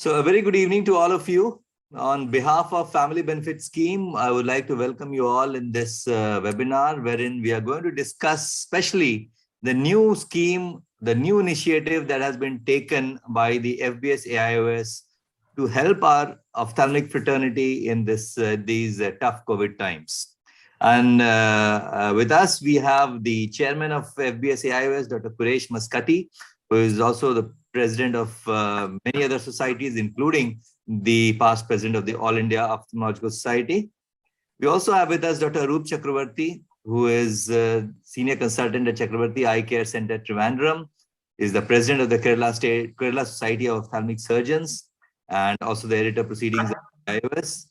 So a very good evening to all of you. On behalf of Family Benefit Scheme, I would like to welcome you all in this webinar, wherein we are going to discuss especially the new scheme, the new initiative that has been taken by the FBS AIOS to help our ophthalmic fraternity in these tough COVID times. And with us, we have the chairman of FBS AIOS, Dr. Quresh Maskati, who is also the president of many other societies, including the past president of the All India Ophthalmological Society. We also have with us Dr. Arup Chakravarti, who is senior consultant at Chakravarti Eye Care Center, Trivandrum, is the president of the Kerala Society of Ophthalmic Surgeons, and also the editor proceedings of IOS.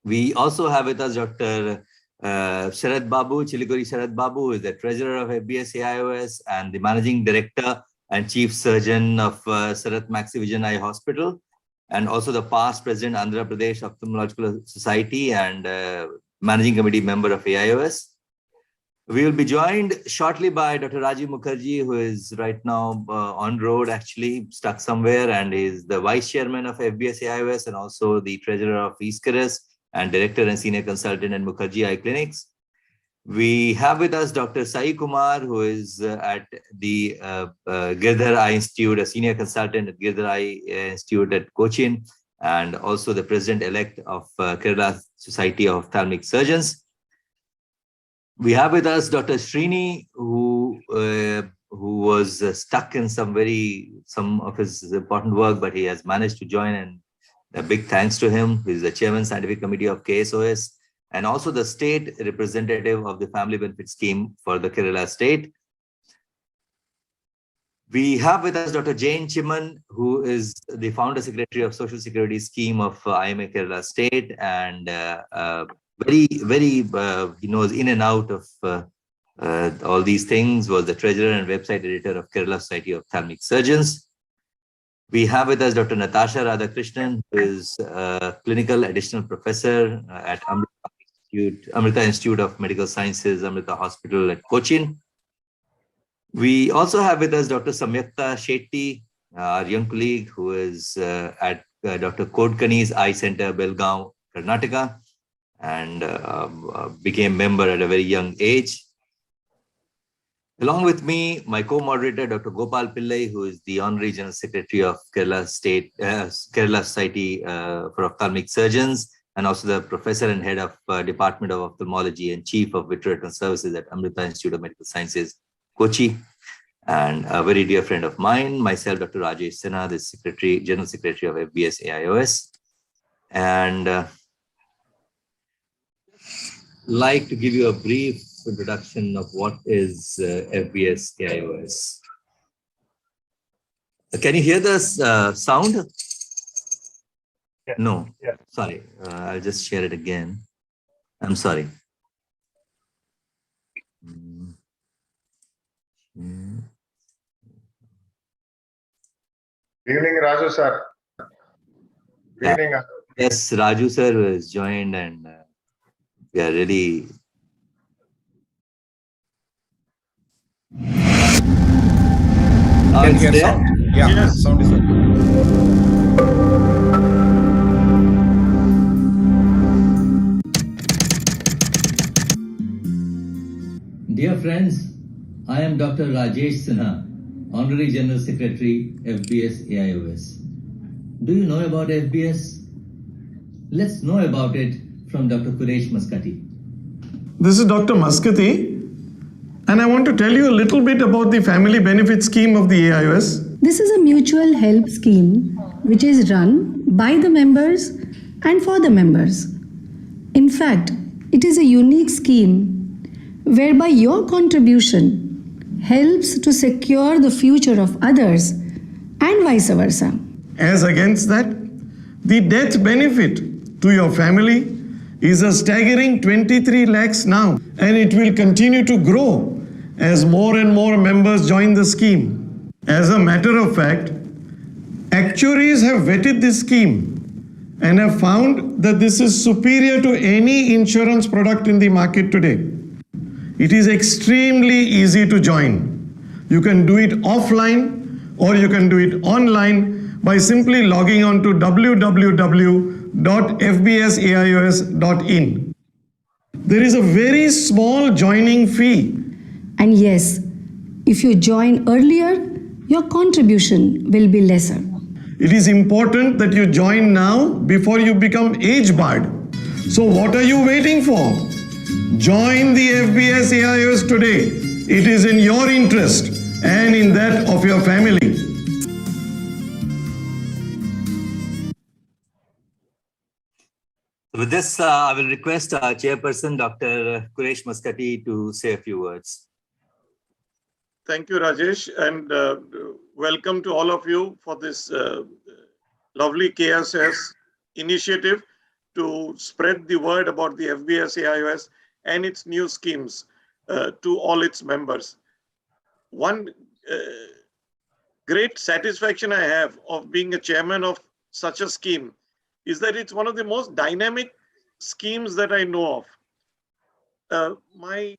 We also have with us Dr. Sharad Babu, Chilikuri Sharad Babu, who is the treasurer of FBS AIOS and the managing director and chief surgeon of Sarath Maxi Vision Eye Hospital, and also the past president Andhra Pradesh Ophthalmological Society and managing committee member of AIOS. We will be joined shortly by Dr. Rajiv Mukherjee, who is right now on road, actually stuck somewhere, and is the vice chairman of FBS AIOS and also the treasurer of Eascaris and director and senior consultant at Mukherjee Eye Clinics. We have with us Dr. Sai Kumar, who is at the Girdhar Eye Institute, a senior consultant at Girdhar Eye Institute at Cochin, and also the president-elect of Kerala Society of Ophthalmic Surgeons. We have with us Dr. Srini, who was stuck in some of his important work, but he has managed to join, and a big thanks to him. He is the chairman scientific committee of KSOS, and also the state representative of the Family Benefit Scheme for the Kerala state. We have with us Dr. Jane Chiman, who is the founder secretary of Social Security Scheme of IMA Kerala state, and he knows in and out of all these things, was the treasurer and website editor of Kerala Society of Ophthalmic Surgeons. We have with us Dr. Natasha Radhakrishnan, who is a clinical additional professor at Amrita Institute of Medical Sciences, Amrita Hospital at Cochin. We also have with us Dr. Samyakta Shetty, our young colleague, who is at Dr. Kodkani's Eye Center, Belgaum, Karnataka, and became member at a very young age. Along with me, my co-moderator, Dr. Gopal Pillai, who is the Honorary General Secretary of Kerala Society for Ophthalmic Surgeons, and also the professor and head of Department of Ophthalmology and chief of Vitreoretinal Services at Amrita Institute of Medical Sciences, Kochi, and a very dear friend of mine, myself, Dr. Rajesh Sinha, the General Secretary of FBS AIOS, and like to give you a brief introduction of what is FBS AIOS. Can you hear the sound? Yeah. No, yeah. Sorry, I'll just share it again. I'm sorry. Good evening, Raju sir. Good evening. Yes, Raju sir has joined, and we are really Can hear sound. Yeah, yes. Sound is okay. Dear friends, I am Dr. Rajesh Sinha, Honorary General Secretary, FBS AIOS. Do you know about FBS? Let's know about it from Dr. Quresh Maskati. This is Dr. Maskati, and I want to tell you a little bit about the family benefit scheme of the AIOS. This is a mutual help scheme which is run by the members and for the members. In fact, it is a unique scheme whereby your contribution helps to secure the future of others and vice versa. As against that, the death benefit to your family is a staggering 23 lakhs now, and it will continue to grow as more and more members join the scheme. As a matter of fact, actuaries have vetted this scheme and have found that this is superior to any insurance product in the market today. It is extremely easy to join. You can do it offline or you can do it online by simply logging on to www.fbsaios.in. There is a very small joining fee. And yes, if you join earlier, your contribution will be lesser. It is important that you join now before you become age barred. So what are you waiting for? Join the FBS AIOS today. It is in your interest and in that of your family. With this, I will request our chairperson, Dr. Quresh Muscati, to say a few words. Thank you, Rajesh, and welcome to all of you for this lovely KSS initiative to spread the word about the FBS AIOS and its new schemes to all its members. One great satisfaction I have of being a chairman of such a scheme is that it's one of the most dynamic schemes that I know of. My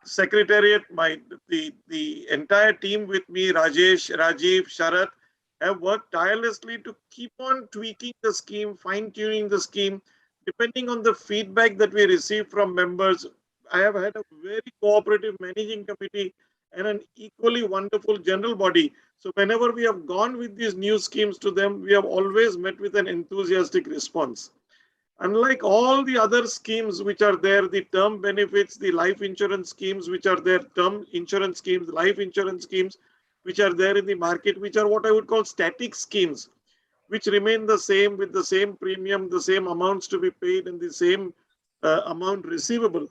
secretariat, the entire team with me, Rajesh, Rajiv, Sharat, have worked tirelessly to keep on tweaking the scheme, fine-tuning the scheme, depending on the feedback that we receive from members. I have had a very cooperative managing committee and an equally wonderful general body. So whenever we have gone with these new schemes to them, we have always met with an enthusiastic response. Unlike all the other schemes which are there, the term benefits, the life insurance schemes which are there, term insurance schemes, life insurance schemes which are there in the market, which are what I would call static schemes, which remain the same with the same premium, the same amounts to be paid and the same amount receivable.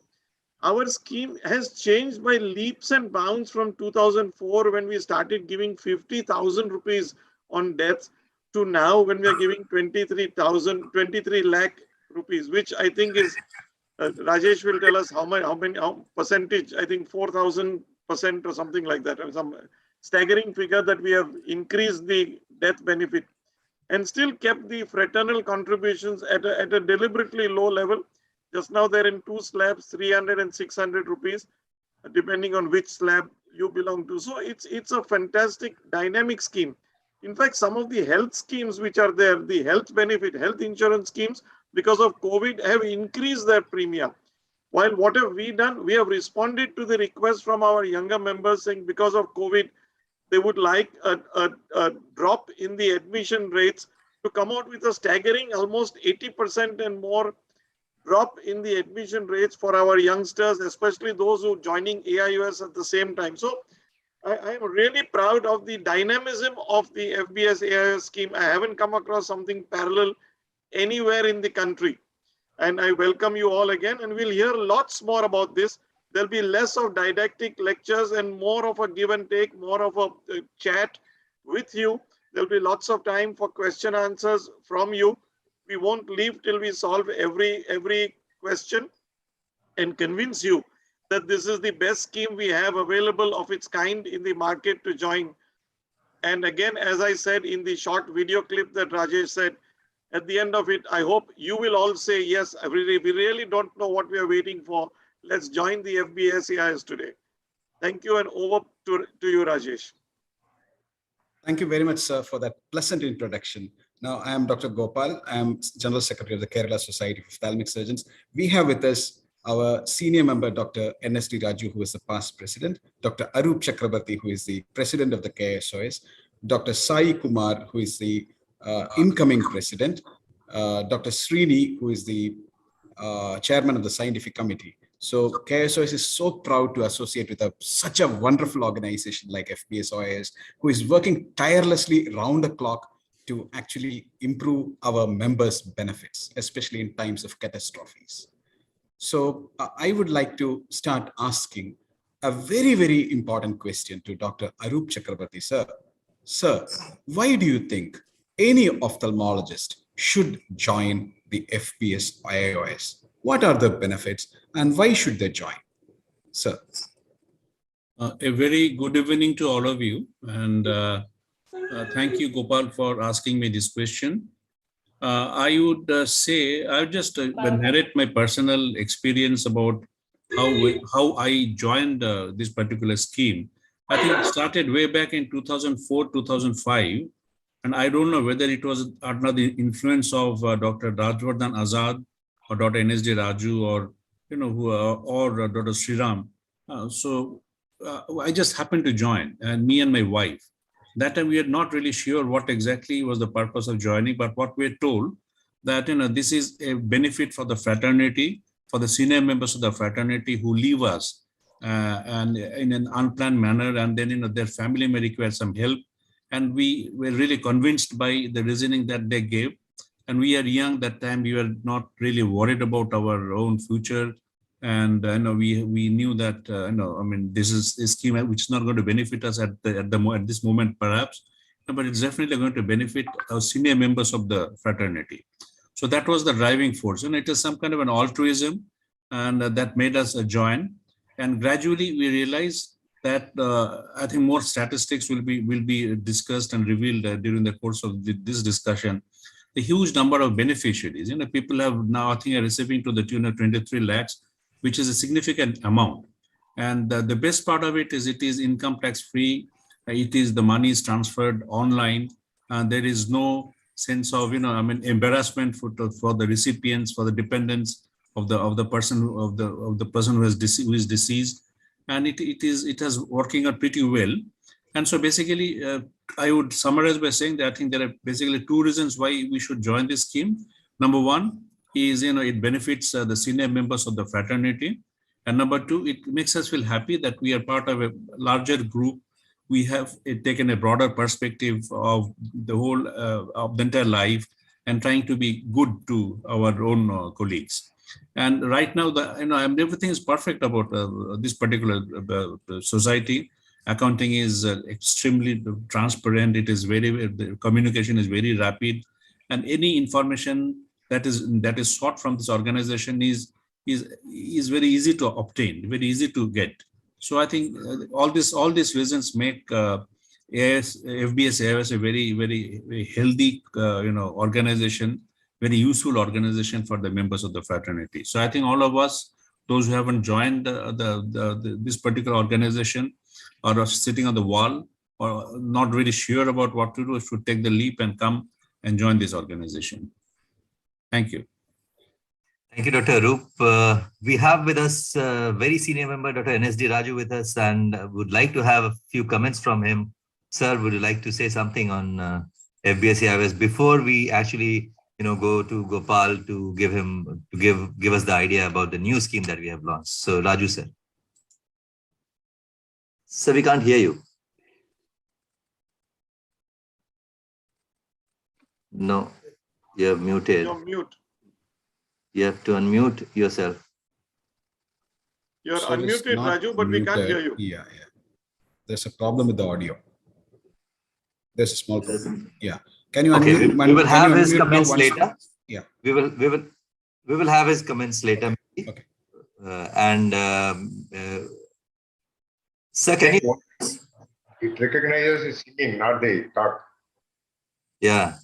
Our scheme has changed by leaps and bounds from 2004 when we started giving 50,000 rupees on deaths to now when we are giving 23 lakh rupees, which I think is, Rajesh will tell us how percentage, I think 4,000% or something like that, or some staggering figure that we have increased the death benefit and still kept the fraternal contributions at a deliberately low level. Just now they're in two slabs, 300 and 600 rupees, depending on which slab you belong to. So it's a fantastic dynamic scheme. In fact, some of the health schemes which are there, the health benefit, health insurance schemes, because of COVID have increased their premium. While what have we done? We have responded to the request from our younger members saying because of COVID, they would like a drop in the admission rates to come out with a staggering almost 80% and more drop in the admission rates for our youngsters, especially those who are joining AIOS at the same time. So I am really proud of the dynamism of the FBS AIOS scheme. I haven't come across something parallel anywhere in the country. And I welcome you all again, and we'll hear lots more about this. There'll be less of didactic lectures and more of a give and take, more of a chat with you. There'll be lots of time for question answers from you. We won't leave till we solve every question and convince you that this is the best scheme we have available of its kind in the market to join. And again, as I said in the short video clip that Rajesh said, at the end of it, I hope you will all say, yes, we really don't know what we are waiting for. Let's join the FBS AIOS today. Thank you, and over to you, Rajesh. Thank you very much, sir, for that pleasant introduction. Now, I am Dr. Gopal. I am General Secretary of the Kerala Society of Ophthalmic Surgeons. We have with us our senior member, Dr. N.S.D. Raju, who is the past president, Dr. Arup Chakrabarti, who is the president of the KSOS, Dr. Sai Kumar, who is the incoming president, Dr. Srini, who is the chairman of the scientific committee. So KSOS is so proud to associate with such a wonderful organization like FBS AIOS, who is working tirelessly round the clock to actually improve our members' benefits, especially in times of catastrophes. So I would like to start asking a very, very important question to Dr. Arup Chakrabarti, sir. Sir, why do you think any ophthalmologist should join the FBS AIOS? What are the benefits and why should they join? Sir. A very good evening to all of you. And thank you, Gopal, for asking me this question. I would say, I'll just narrate my personal experience about how I joined this particular scheme. I think it started way back in 2004, 2005. And I don't know whether it was under the influence of Dr. Rajvardhan Azad or Dr. NSD Raju or, or Dr. Sriram. I just happened to join, and me and my wife. That time we are not really sure what exactly was the purpose of joining, but what we're told that, this is a benefit for the fraternity, for the senior members of the fraternity who leave us and in an unplanned manner, and then, their family may require some help. And we were really convinced by the reasoning that they gave. And we are young that time, we were not really worried about our own future. And we knew that this is a scheme which is not going to benefit us at this moment perhaps, but it's definitely going to benefit our senior members of the fraternity. So that was the driving force, and it is some kind of an altruism, and that made us join. And gradually we realized that I think more statistics will be discussed and revealed during the course of this discussion. The huge number of beneficiaries, people have now, I think, are receiving to the tune of 23 lakhs, which is a significant amount. And the best part of it is income tax free. It is the money is transferred online. There is no sense of, embarrassment for the recipients, for the dependents of the person who is deceased. And it has working out pretty well. And so basically, I would summarize by saying that I think there are basically two reasons why we should join this scheme. Number one is, it benefits the senior members of the fraternity. And number two, it makes us feel happy that we are part of a larger group. We have taken a broader perspective of the whole of the entire life and trying to be good to our own colleagues. And right now, everything is perfect about this particular society. Accounting is extremely transparent. It is the communication is very rapid, and any information that is sought from this organization is very easy to obtain, very easy to get. So I think all these reasons make FBS AIOS a very, very, very healthy organization, very useful organization for the members of the fraternity. So I think all of us, those who haven't joined this particular organization, or are sitting on the wall, or not really sure about what to do, should take the leap and come and join this organization. Thank you. Thank you, Dr. Arup. We have with us very senior member, Dr. NSD Raju with us, and would like to have a few comments from him. Sir, would you like to say something on FBS AIOS before we actually go to Gopal to give us the idea about the new scheme that we have launched? So Raju, sir. Sir, we can't hear you. No, you're muted. You're mute. You have to unmute yourself. You're So it's unmuted, not Raju, but we can't muted. hear you. Yeah. There's a problem with the audio. There's a small problem. Yeah. Can you Okay, unmute? we will have his unmute now comments once- later. Yeah. We will have his comments later. Maybe. Okay. Sir, can you? It recognizes the singing, not the talk. Yeah.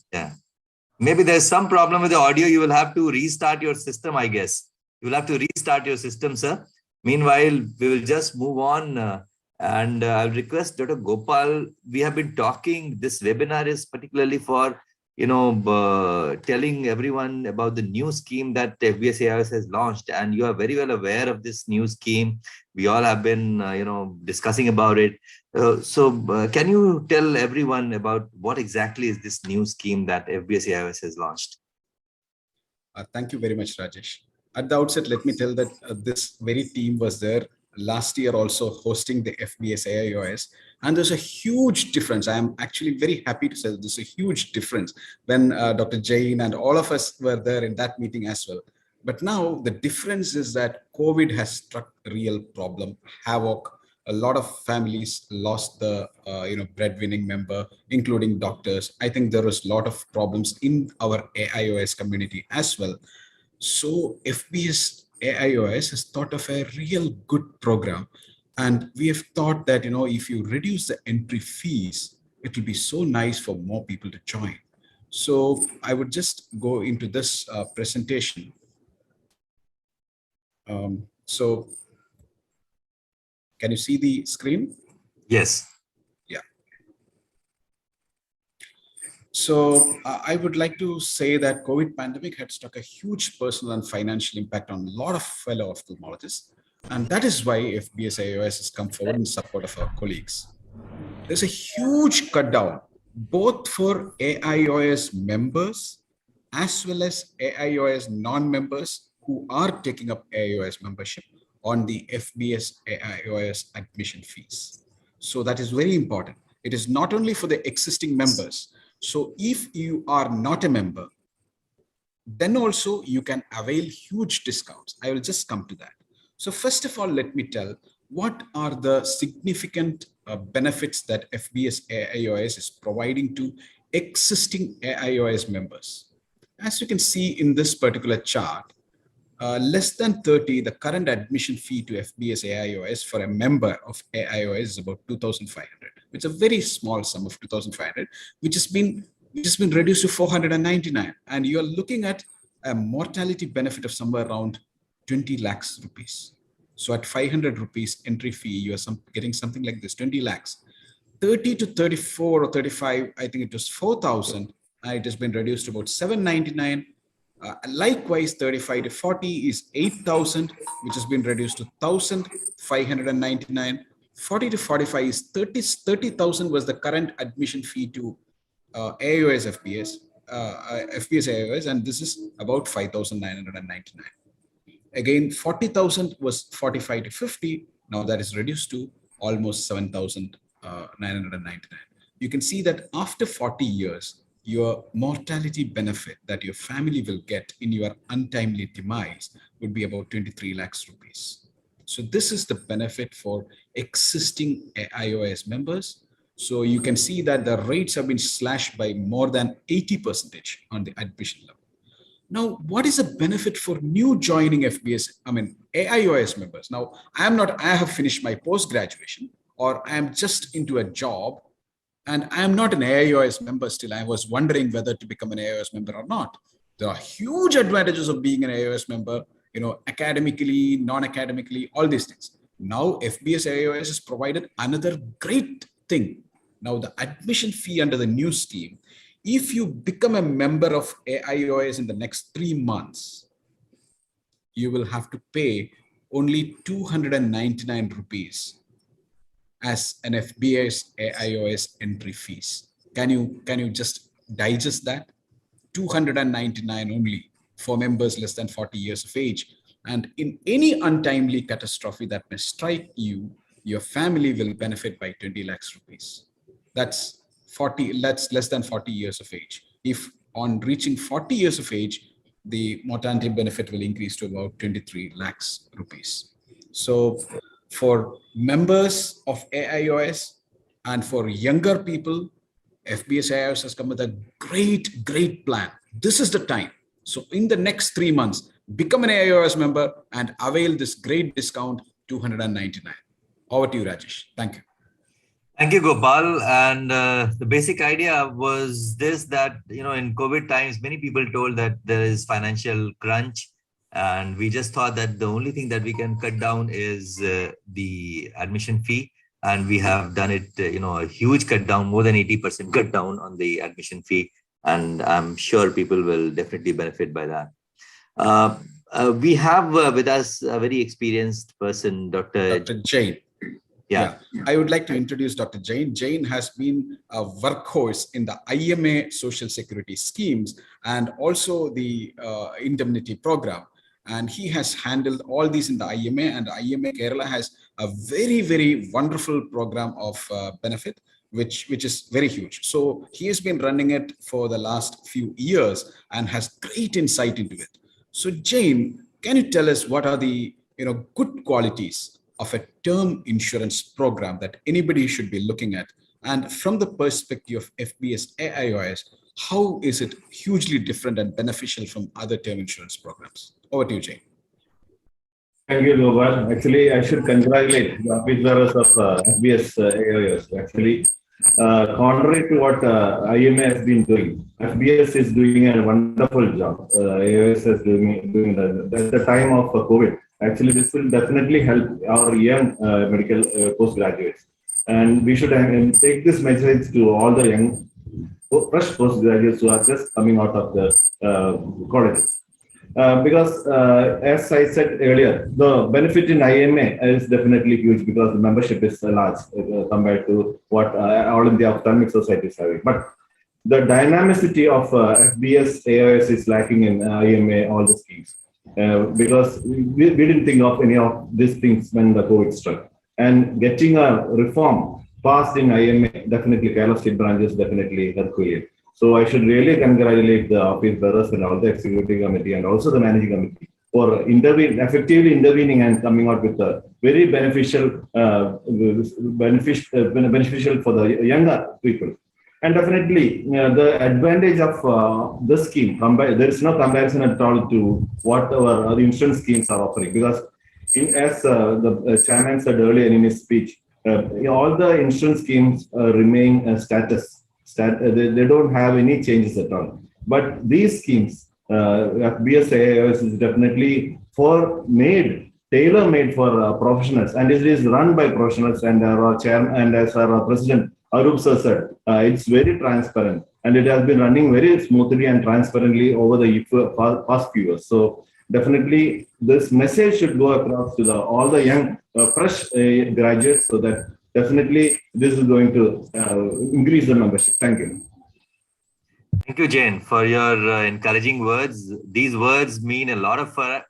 Maybe there's some problem with the audio. You will have to restart your system, I guess. You will have to restart your system, sir. Meanwhile, we will just move on. And I'll request Dr. Gopal. We have been talking. This webinar is particularly for telling everyone about the new scheme that FBS AIOS has launched, and you are very well aware of this new scheme. We all have been, discussing about it. So can you tell everyone about what exactly is this new scheme that FBS AIOS has launched? Thank you very much, Rajesh. At the outset, let me tell that this very team was there last year also hosting the FBS AIOS. And there's a huge difference. I am actually very happy to say that there's a huge difference when Dr. Jain and all of us were there in that meeting as well. But now the difference is that COVID has struck a real problem, havoc. A lot of families lost the breadwinning member, including doctors. I think there was a lot of problems in our AIOS community as well. So FBS AIOS has thought of a real good program. And we have thought that, if you reduce the entry fees, it will be so nice for more people to join. So I would just go into this presentation. So can you see the screen? Yes. Yeah. So I would like to say that COVID pandemic had struck a huge personal and financial impact on a lot of fellow ophthalmologists. And that is why FBS AIOS has come forward in support of our colleagues. There's a huge cut down, both for AIOS members as well as AIOS non-members who are taking up AIOS membership on the FBS AIOS admission fees. So that is very important. It is not only for the existing members. So if you are not a member, then also you can avail huge discounts. I will just come to that. So first of all, let me tell what are the significant benefits that FBS AIOS is providing to existing AIOS members. As you can see in this particular chart, less than 30, the current admission fee to FBS AIOS for a member of AIOS is about 2,500. It's a very small sum of 2,500, which has been reduced to 499. And you're looking at a mortality benefit of somewhere around 20 lakhs rupees. So at 500 rupees entry fee, you are getting something like this, 20 lakhs. 30 to 34 or 35, I think it was 4,000. It has been reduced to about 799. Likewise, 35 to 40 is 8,000, which has been reduced to 1,599. 40 to 45 is 30,000 was the current admission fee to AIOS FBS AIOS, and this is about 5,999. Again, 40,000 was 45 to 50. Now that is reduced to almost 7,999. You can see that after 40 years, your mortality benefit that your family will get in your untimely demise would be about 23 lakhs rupees. So this is the benefit for existing AIOS members. So you can see that the rates have been slashed by more than 80% on the admission level. Now, what is the benefit for new joining AIOS members? Now, I have finished my post-graduation, or I am just into a job, and I am not an AIOS member still. I was wondering whether to become an AIOS member or not. There are huge advantages of being an AIOS member, academically, non-academically, all these things. Now, FBS AIOS has provided another great thing. Now, the admission fee under the new scheme, if you become a member of AIOS in the next 3 months, you will have to pay only 299 rupees as an FBS AIOS entry fees. Can you just digest that? 299 only for members less than 40 years of age. And in any untimely catastrophe that may strike you, your family will benefit by 20 lakhs rupees. That's less than 40 years of age. If on reaching 40 years of age, the mortality benefit will increase to about 23 lakhs rupees. So for members of AIOS and for younger people, FBS AIOS has come with a great plan. This is the time. So in the next 3 months, become an AIOS member and avail this great discount, 299. Over to you, Rajesh. Thank you. Thank you, Gopal. And the basic idea was this, that, in COVID times, many people told that there is financial crunch. And we just thought that the only thing that we can cut down is the admission fee. And we have done it, a huge cut down, more than 80% cut down on the admission fee. And I'm sure people will definitely benefit by that. We have with us a very experienced person, Dr. Jain. Yeah, I would like to introduce Dr. Jain. Jain has been a workhorse in the IMA social security schemes and also the indemnity program. And he has handled all these in the IMA, and IMA Kerala has a very wonderful program of benefit, which is very huge. So he has been running it for the last few years and has great insight into it. So Jain, can you tell us what are the good qualities of a term insurance program that anybody should be looking at? And from the perspective of FBS AIOS, how is it hugely different and beneficial from other term insurance programs? Over to you, Jain. Thank you, Gopal. Actually, I should congratulate the officers of FBS AIOS. Actually, contrary to what IMA has been doing, FBS is doing a wonderful job. AIOS is doing that. At the time of COVID, actually, this will definitely help our young medical postgraduates. And we should take this message to all the young fresh postgraduates who are just coming out of the colleges. Because as I said earlier, the benefit in IMA is definitely huge because the membership is large compared to what all India Ophthalmic Society is having. But the dynamicity of FBS AIOS is lacking in IMA, all the schemes, because we didn't think of any of these things when the COVID struck. And getting a reform passed in IMA, definitely Kerala State branch is definitely Herculean. So I should really congratulate the office bearers and all the executive committee and also the managing committee for effectively intervening and coming out with a very beneficial for the younger people. And definitely the advantage of the scheme, there is no comparison at all to what our insurance schemes are offering, because as the chairman said earlier in his speech, all the insurance schemes remain status. They don't have any changes at all. But these schemes, FBS AIOS is definitely tailor-made for professionals, and it is run by professionals. And our chairman and as our president Arup sir said, it's very transparent, and it has been running very smoothly and transparently over the past few years. So definitely, this message should go across to all the young, fresh graduates, so that definitely this is going to increase the membership. Thank you. Thank you, Jane, for your encouraging words. These words mean a lot for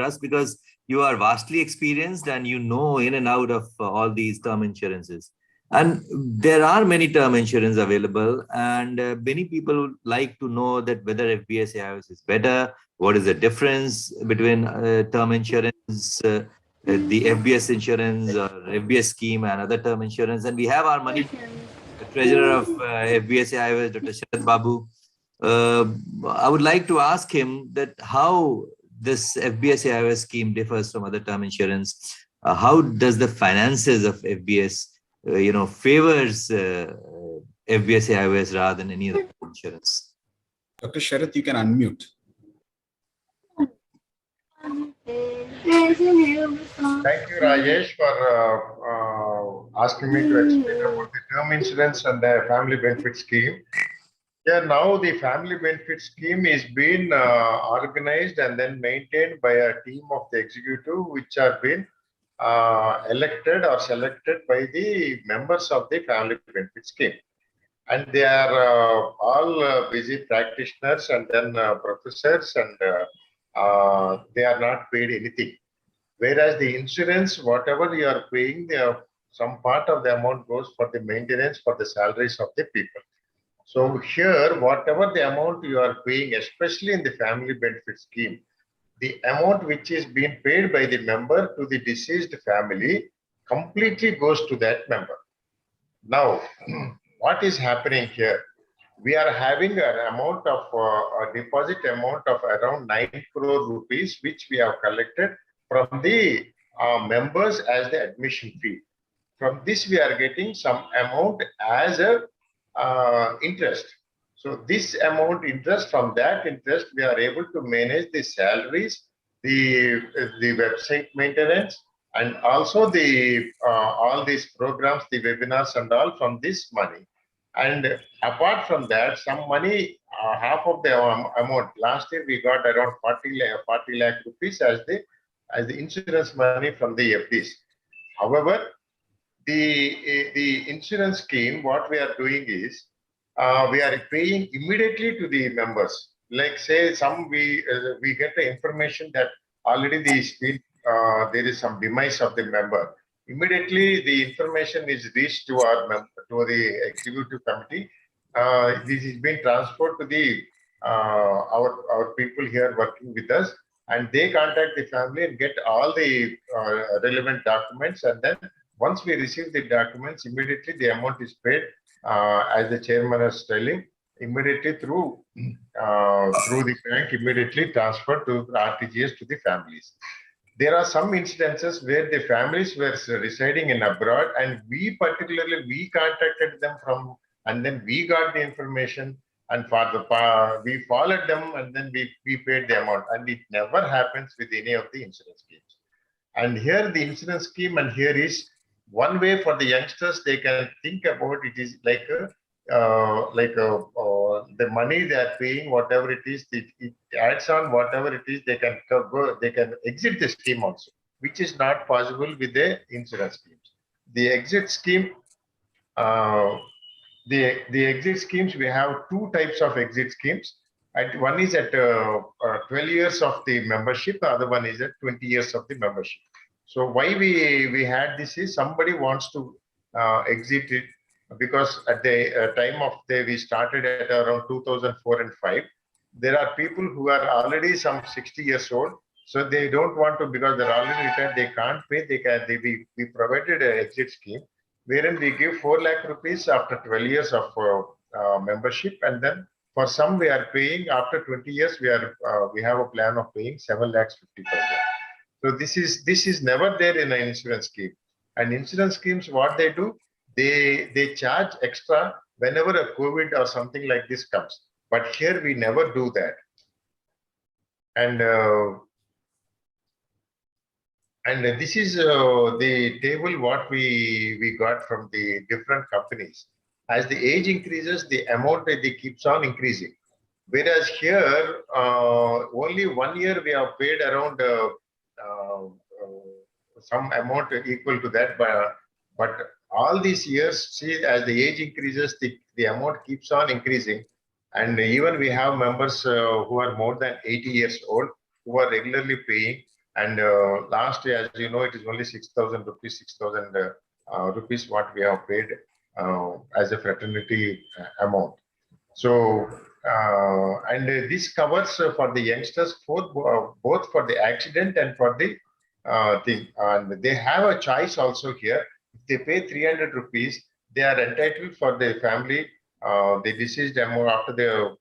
us because you are vastly experienced and you know in and out of all these term insurances. And there are many term insurance available, and many people would like to know that whether FBS AIOS is better. What is the difference between term insurance, the FBS insurance or FBS scheme and other term insurance? And we have our money, the treasurer of FBS AIOS, Dr. Sharad Babu. I would like to ask him that how this FBS AIOS scheme differs from other term insurance. How does the finances of FBS favors FBS AIOS rather than any other insurance? Dr. Sharath, you can unmute. Thank you, Rajesh, for asking me to explain about the term insurance and the family benefit scheme. Yeah, now the family benefit scheme is being organized and then maintained by a team of the executive, which have been elected or selected by the members of the family benefit scheme. And they are all busy practitioners and then professors, and they are not paid anything. Whereas the insurance, whatever you are paying, some part of the amount goes for the maintenance for the salaries of the people. So here, whatever the amount you are paying, especially in the family benefit scheme, the amount which is being paid by the member to the deceased family completely goes to that member. Now, what is happening here? We are having an amount of a deposit amount of around 9 crore rupees, which we have collected from the members as the admission fee. From this, we are getting some amount as a interest. So this amount interest, from that interest, we are able to manage the salaries, the website maintenance, and also the all these programs, the webinars and all from this money. And apart from that, some money, half of the amount, last year we got around 40 lakh rupees as the insurance money from the FDs. However, the insurance scheme, what we are doing is, we are paying immediately to the members. Like say, we get the information that already there is some demise of the member. Immediately, the information is reached to the executive committee. This is being transferred to the our people here working with us, and they contact the family and get all the relevant documents. And then once we receive the documents, immediately the amount is paid, as the chairman is telling, immediately through the bank, immediately transferred to RTGS to the families. There are some instances where the families were residing in abroad, and we contacted them from, and then we got the information, and we followed them, and then we paid the amount, and it never happens with any of the insurance schemes. And here the insurance scheme, and here is one way for the youngsters, they can think about it is like the money they are paying, whatever it is, it adds on whatever it is, they can go, they can exit the scheme also, which is not possible with the insurance schemes. The exit scheme, the exit schemes, we have two types of exit schemes. And one is at 12 years of the membership, the other one is at 20 years of the membership. So why we had this is somebody wants to exit it, because at the time of we started at around 2004 and 5. There are people who are already some 60 years old, so they don't want to, because they're already retired, they can't pay. We provided an exit scheme wherein we give 4 lakh rupees after 12 years of membership, and then for some we are paying after 20 years. We have a plan of paying 7 lakhs 50,000. So this is never there in an insurance scheme. And insurance schemes, what they do, they charge extra whenever a COVID or something like this comes. But here we never do that. And this is the table what we got from the different companies. As the age increases, the amount keeps on increasing. Whereas here, only 1 year we have paid around some amount equal to that. But all these years, see, as the age increases, the amount keeps on increasing. And even we have members who are more than 80 years old who are regularly paying. And last year, as you know, it is only 6,000 rupees, 6,000 rupees what we have paid as a fraternity amount. So, and this covers for the youngsters both for the accident and for the thing. And they have a choice also here. If they pay 300 rupees, they are entitled for the family. The deceased amount after the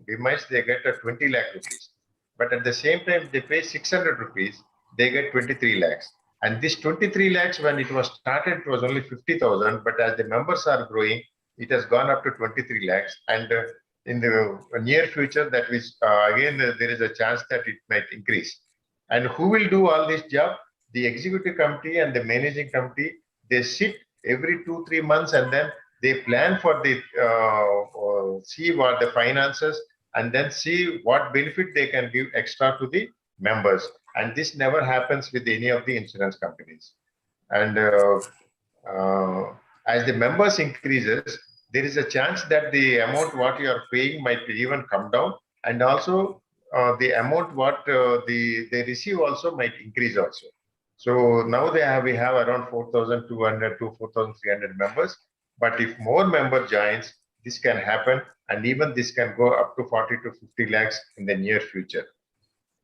demise, they get a 20 lakh rupees. But at the same time, they pay 600 rupees, they get 23 lakhs. And this 23 lakhs, when it was started, it was only 50,000. But as the members are growing, it has gone up to 23 lakhs. And in the near future, that is, again, there is a chance that it might increase. And who will do all this job? The executive committee and the managing committee, they sit every 2-3 months, and then they plan for the, see what the finances, and then see what benefit they can give extra to the members. And this never happens with any of the insurance companies. And as the members increases, there is a chance that the amount what you are paying might even come down, and also the amount what they receive also might increase also. So now we have around 4,200 to 4,300 members. But if more member joins, this can happen, and even this can go up to 40 to 50 lakhs in the near future.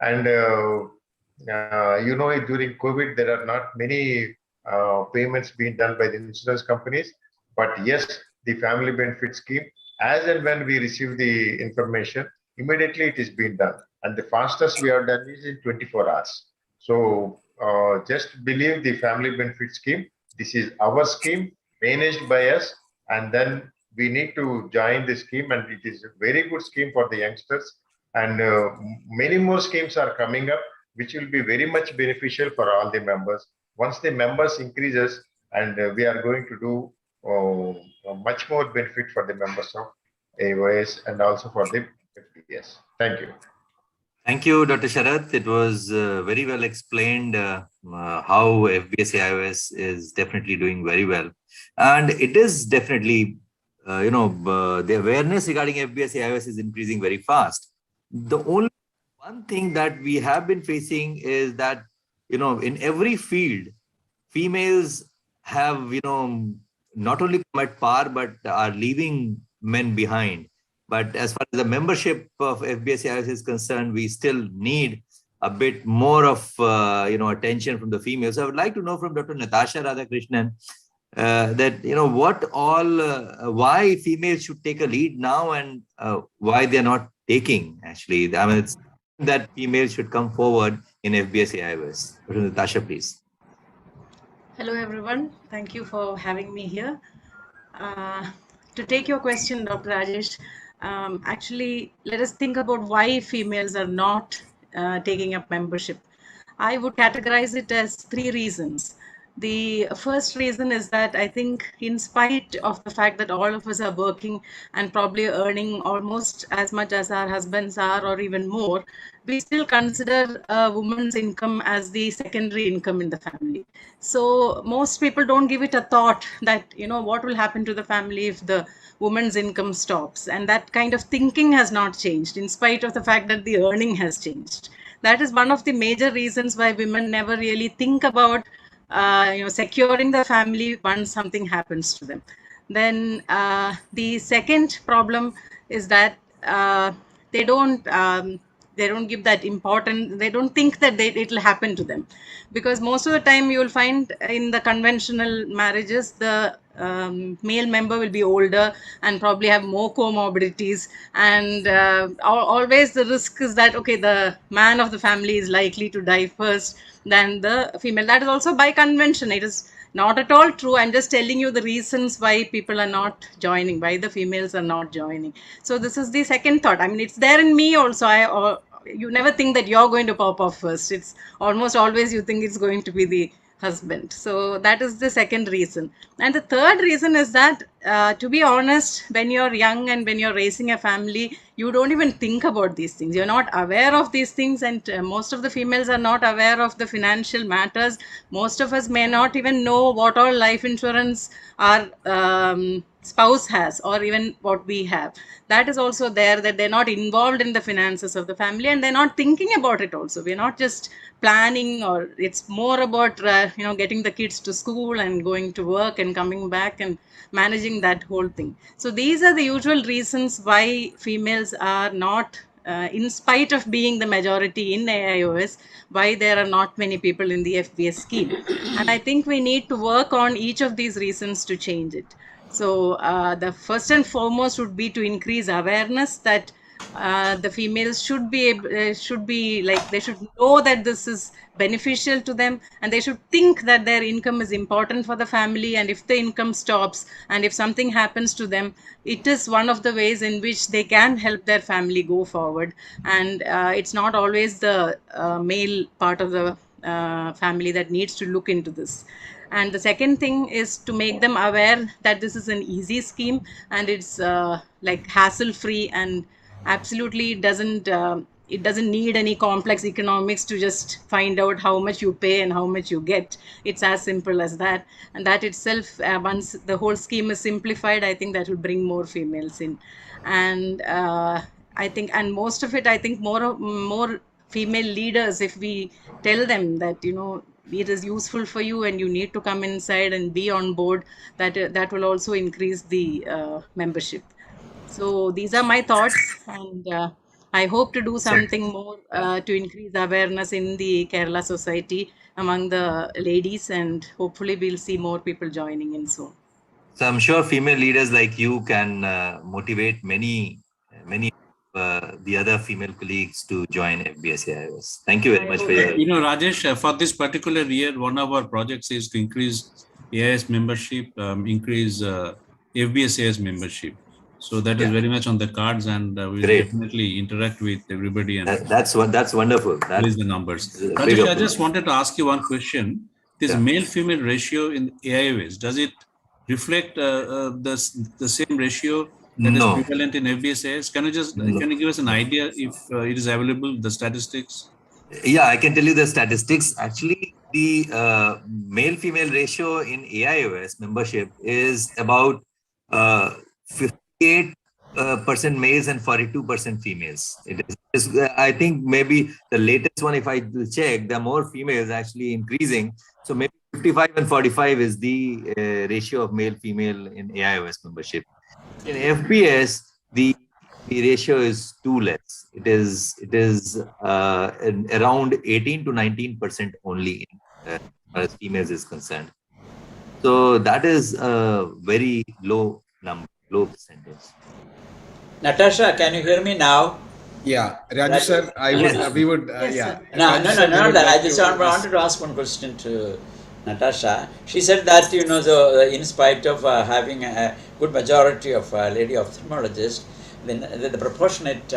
And you know, during COVID, there are not many payments being done by the insurance companies. But yes, the family benefit scheme, as and when we receive the information, immediately it is being done. And the fastest we have done is in 24 hours. So just believe the family benefit scheme. This is our scheme, managed by us, and then we need to join the scheme, and it is a very good scheme for the youngsters. And many more schemes are coming up, which will be very much beneficial for all the members. Once the members increases, and we are going to do much more benefit for the members of AIOS and also for the FBS. Thank you. Thank you, Dr. Sharath. It was very well explained how FBS AIOS is definitely doing very well. And it is definitely, the awareness regarding FBS AIOS is increasing very fast. The only one thing that we have been facing is that, in every field, females have, not only come at par, but are leaving men behind. But as far as the membership of FBS AIOS is concerned, we still need a bit more of attention from the females. So I would like to know from Dr. Natasha Radhakrishnan that what all why females should take a lead now, and why they are not taking actually. I mean, it's that females should come forward in FBS AIOS. Dr. Natasha, please. Hello everyone. Thank you for having me here. To take your question, Dr. Rajesh, actually, let us think about why females are not taking up membership. I would categorize it as 3 reasons. The first reason is that I think, in spite of the fact that all of us are working and probably earning almost as much as our husbands are, or even more, we still consider a woman's income as the secondary income in the family. So most people don't give it a thought that, what will happen to the family if the woman's income stops. And that kind of thinking has not changed, in spite of the fact that the earning has changed. That is one of the major reasons why women never really think about securing the family once something happens to them. Then the second problem is that they don't give that importance. They don't think that it will happen to them, because most of the time you will find in the conventional marriages, the male member will be older and probably have more comorbidities, and always the risk is that, okay, the man of the family is likely to die first than the female. That is also by convention. It is not at all true. I'm just telling you the reasons why people are not joining, why the females are not joining. So this is the second thought. I mean, it's there in me also. You never think that you're going to pop off first. It's almost always you think it's going to be the husband. So that is the second reason. And the third reason is that, to be honest, when you're young and when you're raising a family, you don't even think about these things. You're not aware of these things, and most of the females are not aware of the financial matters. Most of us may not even know what all life insurance our spouse has, or even what we have. That is also there, that they're not involved in the finances of the family, and they're not thinking about it also. We're not just planning, or it's more about getting the kids to school and going to work and coming back and managing that whole thing. So these are the usual reasons why females are not, in spite of being the majority in AIOS, why there are not many people in the FBS scheme. And I think we need to work on each of these reasons to change it. So the first and foremost would be to increase awareness that the females should be they should know that this is beneficial to them, and they should think that their income is important for the family. And if the income stops, and if something happens to them, it is one of the ways in which they can help their family go forward. And it's not always the male part of the family that needs to look into this. And the second thing is to make them aware that this is an easy scheme, and it's hassle-free, and absolutely doesn't need any complex economics to just find out how much you pay and how much you get. It's as simple as that. And that itself, once the whole scheme is simplified, I think that will bring more females in. And I think, and most of it, I think more female leaders, if we tell them that, it is useful for you and you need to come inside and be on board, that will also increase the membership. So these are my thoughts, and I hope to do something more to increase awareness in the Kerala society among the ladies, and hopefully we'll see more people joining in soon. So I'm sure female leaders like you can motivate many the other female colleagues to join FBS AIOS. Thank you very much for your... Rajesh, for this particular year, one of our projects is to increase AIOS membership, increase FBS AIOS membership. So that is very much on the cards, and we will definitely interact with everybody. And that's wonderful. That is the numbers. Rajesh, I just wanted to ask you one question. This male-female ratio in AIOS, does it reflect the same ratio that is prevalent in FBS AIOS? Can you give us an idea if it is available, the statistics? Yeah, I can tell you the statistics. Actually, the male-female ratio in AIOS membership is about 58% males and 42% females. It is, I think maybe the latest one, if I check, there are more females actually increasing. So maybe 55 and 45 is the ratio of male-female in AIOS membership. In FBS, the ratio is too less. It is around 18 to 19% only as females is concerned. So that is a very low number, low percentage. Natasha, can you hear me now? Yeah, Raju sir, we would, yeah. No, I just wanted to ask one question to Natasha. She said that, in spite of having a good majority of lady ophthalmologists, then the proportionate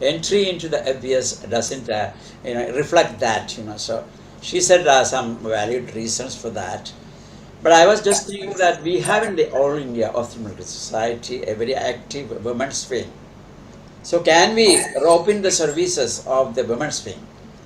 entry into the FBS doesn't, reflect that, So she said some valid reasons for that. But I was just thinking that we have in the All India Ophthalmic Society a very active women's wing. So can we rope in the services of the women's wing?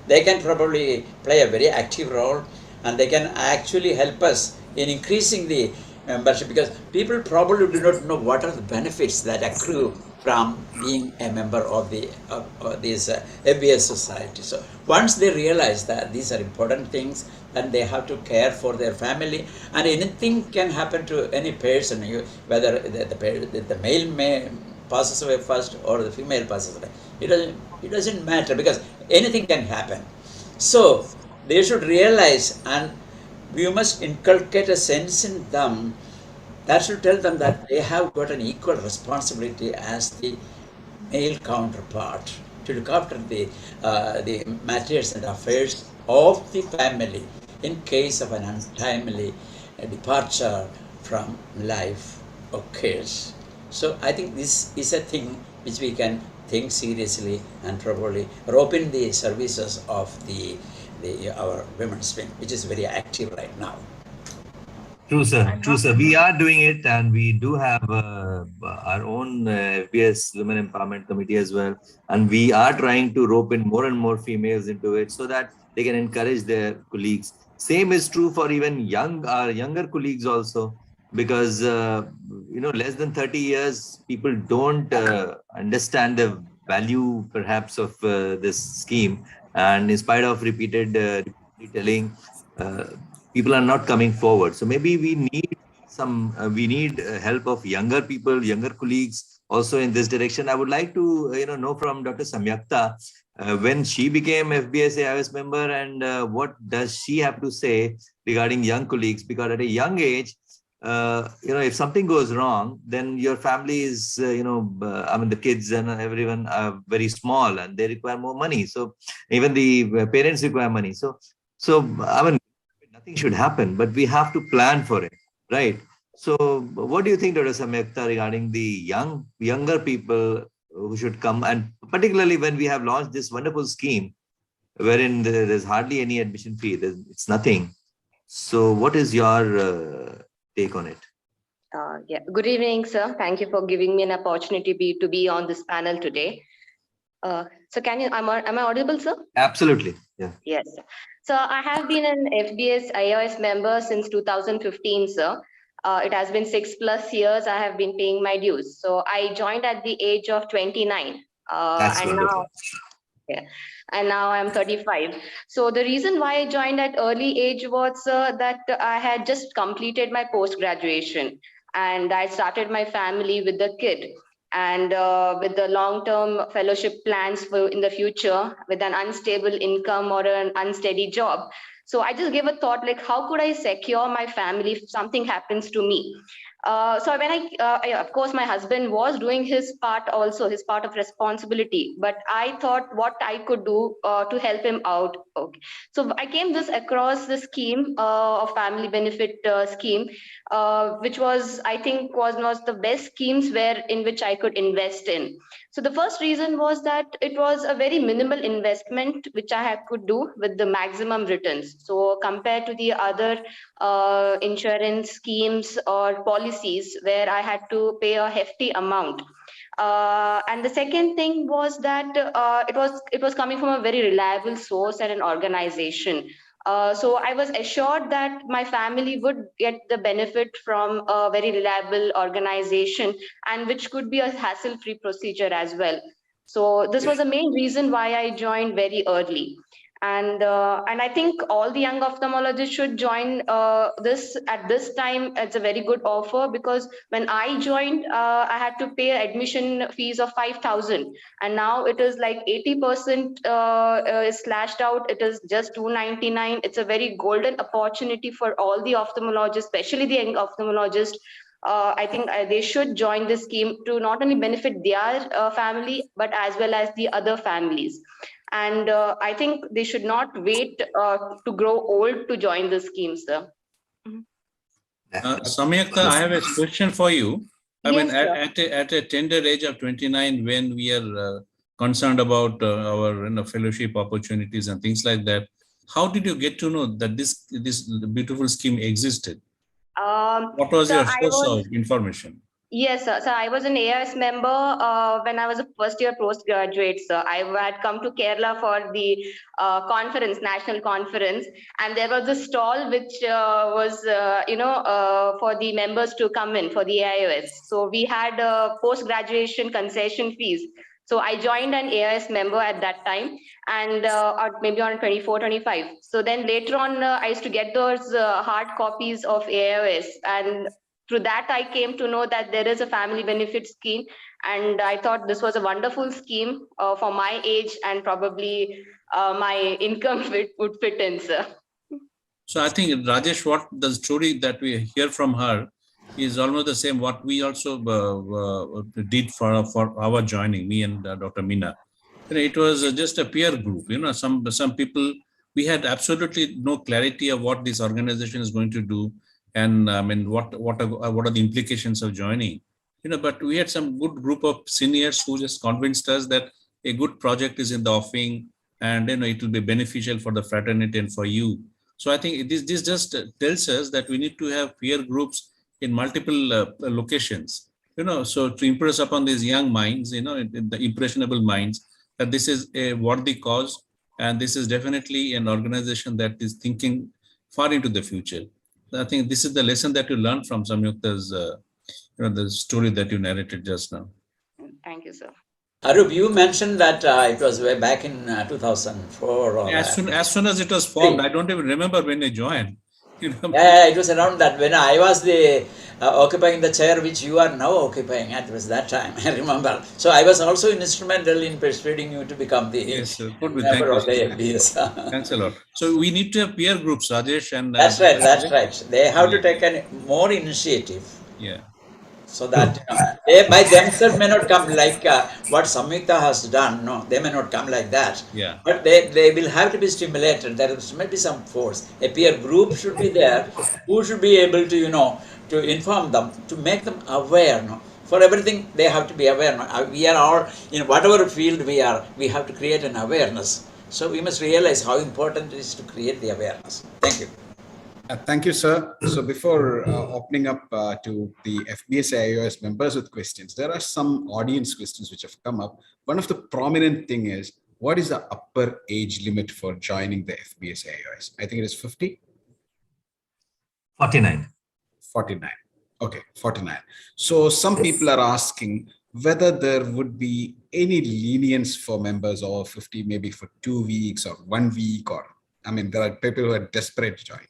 They can probably play a very active role, and they can actually help us in increasing the membership, because people probably do not know what are the benefits that accrue from being a member of this FBS society. So once they realize that these are important things, then they have to care for their family, and anything can happen to any person, whether the male passes away first or the female passes away. It doesn't matter, because anything can happen. So they should realize, and we must inculcate a sense in them that should tell them that they have got an equal responsibility as the male counterpart to look after the matters and affairs of the family in case of an untimely departure from life occurs. So I think this is a thing which we can think seriously and probably rope in the services of our women's wing, which is very active right now. True, sir. True, sir. We are doing it, and we do have our own FBS Women Empowerment Committee as well. And we are trying to rope in more and more females into it so that they can encourage their colleagues. Same is true for even our younger colleagues also, because less than 30 years, people don't understand the value perhaps of this scheme. And in spite of repeated telling, people are not coming forward. So maybe we need help of younger people, younger colleagues also in this direction. I would like to know from Dr. Samyakta when she became FBS AIOS member, and what does she have to say regarding young colleagues, because at a young age, if something goes wrong, then your family is, the kids and everyone are very small and they require more money. So even the parents require money. So nothing should happen, but we have to plan for it, right? So what do you think, Dr. Samyakta, regarding the younger people who should come, and particularly when we have launched this wonderful scheme wherein there's hardly any admission fee, it's nothing. So what is your take on it? Yeah. Good evening, sir. Thank you for giving me an opportunity to be on this panel today. So am I audible, sir? Absolutely. Yeah. Yes. So I have been an FBS AIOS member since 2015, sir. It has been 6+ years I have been paying my dues. So I joined at the age of 29. That's wonderful. And now I'm 35. So the reason why I joined at early age was that I had just completed my post-graduation, and I started my family with a kid, and with the long-term fellowship plans in the future, with an unstable income or an unsteady job. So I just gave a thought, like, how could I secure my family if something happens to me? So when of course, my husband was doing his part also, his part of responsibility, but I thought what I could do to help him out. Okay. So I came across the scheme of family benefit scheme, which was, I think, was the best schemes in which I could invest in. So the first reason was that it was a very minimal investment which I could do with the maximum returns. So compared to the other insurance schemes or policies where I had to pay a hefty amount. And the second thing was that it was coming from a very reliable source and an organization. So I was assured that my family would get the benefit from a very reliable organization, and which could be a hassle-free procedure as well. So this was the main reason why I joined very early. And I think all the young ophthalmologists should join this at this time. It's a very good offer, because when I joined, I had to pay admission fees of 5,000, and now it is like 80% is slashed out. It is just 299. It's a very golden opportunity for all the ophthalmologists, especially the young ophthalmologists. I think they should join this scheme to not only benefit their family, but as well as the other families. And I think they should not wait to grow old to join the scheme, sir. Samyakta, I have a question for you. I mean, Yes, at a tender age of 29, when we are concerned about our fellowship opportunities and things like that, how did you get to know that this beautiful scheme existed? What was So your I source was, of information? yes, sir. So I was an AIOS member when I was a first year postgraduate, sir. I had come to Kerala for the conference, national conference, and there was a stall which was, for the members to come in for the AIOS. So we had post-graduation concession fees. So I joined an AIS member at that time, and or maybe on 24, 25. So then later on, I used to get those hard copies of AIOS, and through that I came to know that there is a family benefit scheme, and I thought this was a wonderful scheme for my age, and probably my income would fit in, sir. So I think, Rajesh, what the story that we hear from her is almost the same what we also did for our joining, me and Dr. Meena. It was just a peer group. Some people, we had absolutely no clarity of what this organization is going to do, and what are the implications of joining. But we had some good group of seniors who just convinced us that a good project is in the offing, and it will be beneficial for the fraternity and for you. So I think this just tells us that we need to have peer groups in multiple locations, so to impress upon these young minds, the impressionable minds, that this is a worthy cause, and this is definitely an organization that is thinking far into the future. I think this is the lesson that you learned from Samyukta's, the story that you narrated just now. Thank you, sir. Arup, you mentioned that it was way back in 2004. Or as soon as it was formed, I don't even remember when I joined. Yeah, it was around that when I was occupying the chair which you are now occupying. It was that time, I remember. So I was also instrumental in persuading you to become the member of the FBS. Thanks a lot. So we need to have peer groups, Rajesh, and that's right. They have to take more initiative. Yeah. So that they by themselves may not come like what Samyukta has done. No, they may not come like that. Yeah. But they will have to be stimulated. There may be some force. A peer group should be there who should be able to to inform them, to make them aware. No, for everything they have to be aware. No? We are all in whatever field we are. We have to create an awareness. So we must realize how important it is to create the awareness. Thank you. Thank you, sir. So before opening up to the FBS AIOS members with questions, there are some audience questions which have come up. One of the prominent thing is, what is the upper age limit for joining the FBS AIOS? I think it is 50? 49. 49. Okay, 49. So some people are asking whether there would be any lenience for members over 50, maybe for 2 weeks or 1 week, or, there are people who are desperate to join.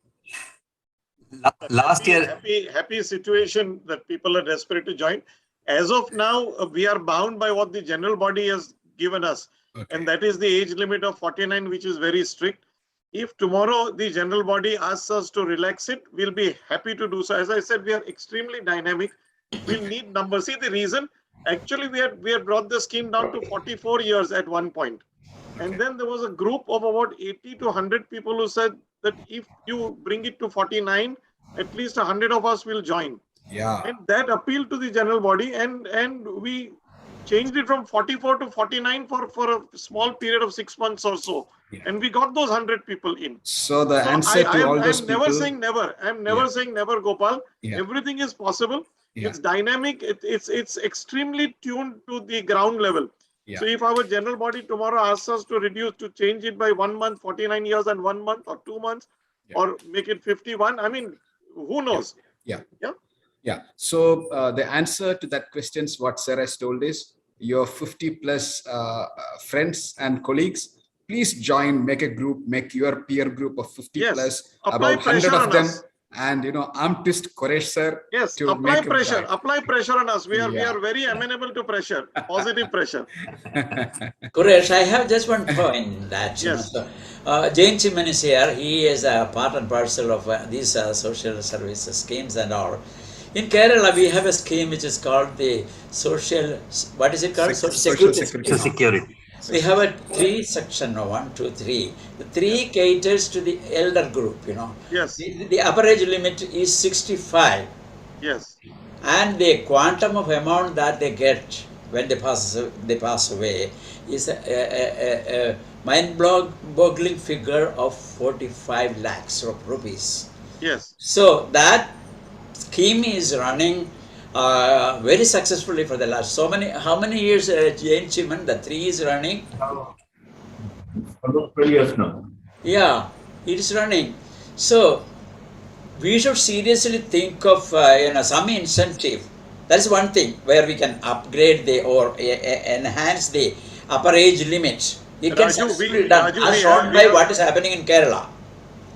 Last year, happy situation that people are desperate to join. As of now, we are bound by what the general body has given us, and that is the age limit of 49, which is very strict. If tomorrow the general body asks us to relax it, we'll be happy to do so. As I said, we are extremely dynamic. We'll need numbers. See, the reason, actually, we had brought the scheme down to 44 years at one point. And then there was a group of about 80 to 100 people who said that if you bring it to 49, at least 100 of us will join. Yeah. And that appealed to the general body, and we changed it from 44 to 49 for a small period of 6 months or so. Yeah. And we got those 100 people in. So the answer to all those people... I'm never saying never. I'm never saying never, Gopal. Yeah. Everything is possible. Yeah. It's dynamic. It's extremely tuned to the ground level. Yeah. So if our general body tomorrow asks us to change it by 1 month, 49 years and 1 month or 2 months, or make it 51, who knows? Yeah. So the answer to that question is what Sarah has told is, your 50 plus friends and colleagues, please join, make a group, make your peer group of 50 plus, apply about 100 of them. And I'm twist Koresh sir. Yes, apply pressure. Apply pressure on us. We are very amenable to pressure, positive pressure. Koresh, I have just one point that Jain Chiman is here. He is a part and parcel of these social services schemes and all. In Kerala, we have a scheme which is called the social. What is it called? Social Security. We have a 3 section, 1, 2, 3. The 3 caters to the elder group, Yes. The upper age limit is 65. Yes. And the quantum of amount that they get when they pass away is a mind-boggling figure of 45 lakhs of rupees. Yes. So that scheme is running very successfully for the last how many years, Jane Chiman, the 3 is running? Almost 12 years now. Yeah, it is running. So we should seriously think of some incentive. That's one thing where we can upgrade or enhance the upper age limit. It can successfully be done, as shown by what is happening in Kerala.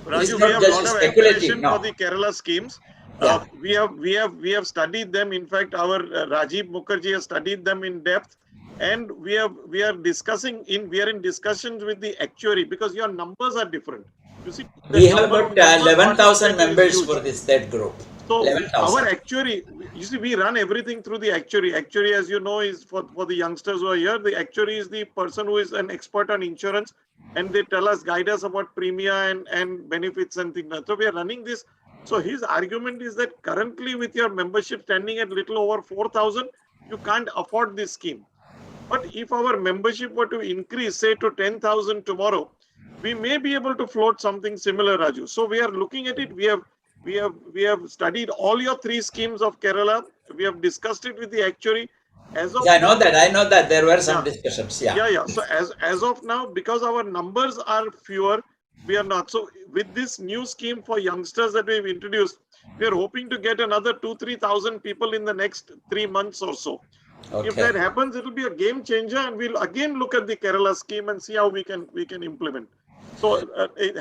Raju, we have a lot of appreciation for the Kerala schemes. Yeah. We have studied them. In fact, our Rajiv Mukherjee has studied them in depth, and we are in discussions with the actuary because your numbers are different. You see, we have about 11,000 members for that group. So our actuary, you see, we run everything through the actuary. Actuary, as you know, is for the youngsters who are here. The actuary is the person who is an expert on insurance, and they guide us about premium and benefits and things. So we are running this. So his argument is that currently with your membership standing at little over 4,000, you can't afford this scheme. But if our membership were to increase, say to 10,000 tomorrow, we may be able to float something similar, Raju. So we are looking at it. We have studied all your 3 schemes of Kerala. We have discussed it with the actuary. As of I know that there were some discussions. Yeah. So as of now, because our numbers are fewer, we are not. So with this new scheme for youngsters that we've introduced, we are hoping to get another 2,000-3,000 people in the next 3 months or so. Okay. If that happens, it will be a game changer, and we'll again look at the Kerala scheme and see how we can implement. So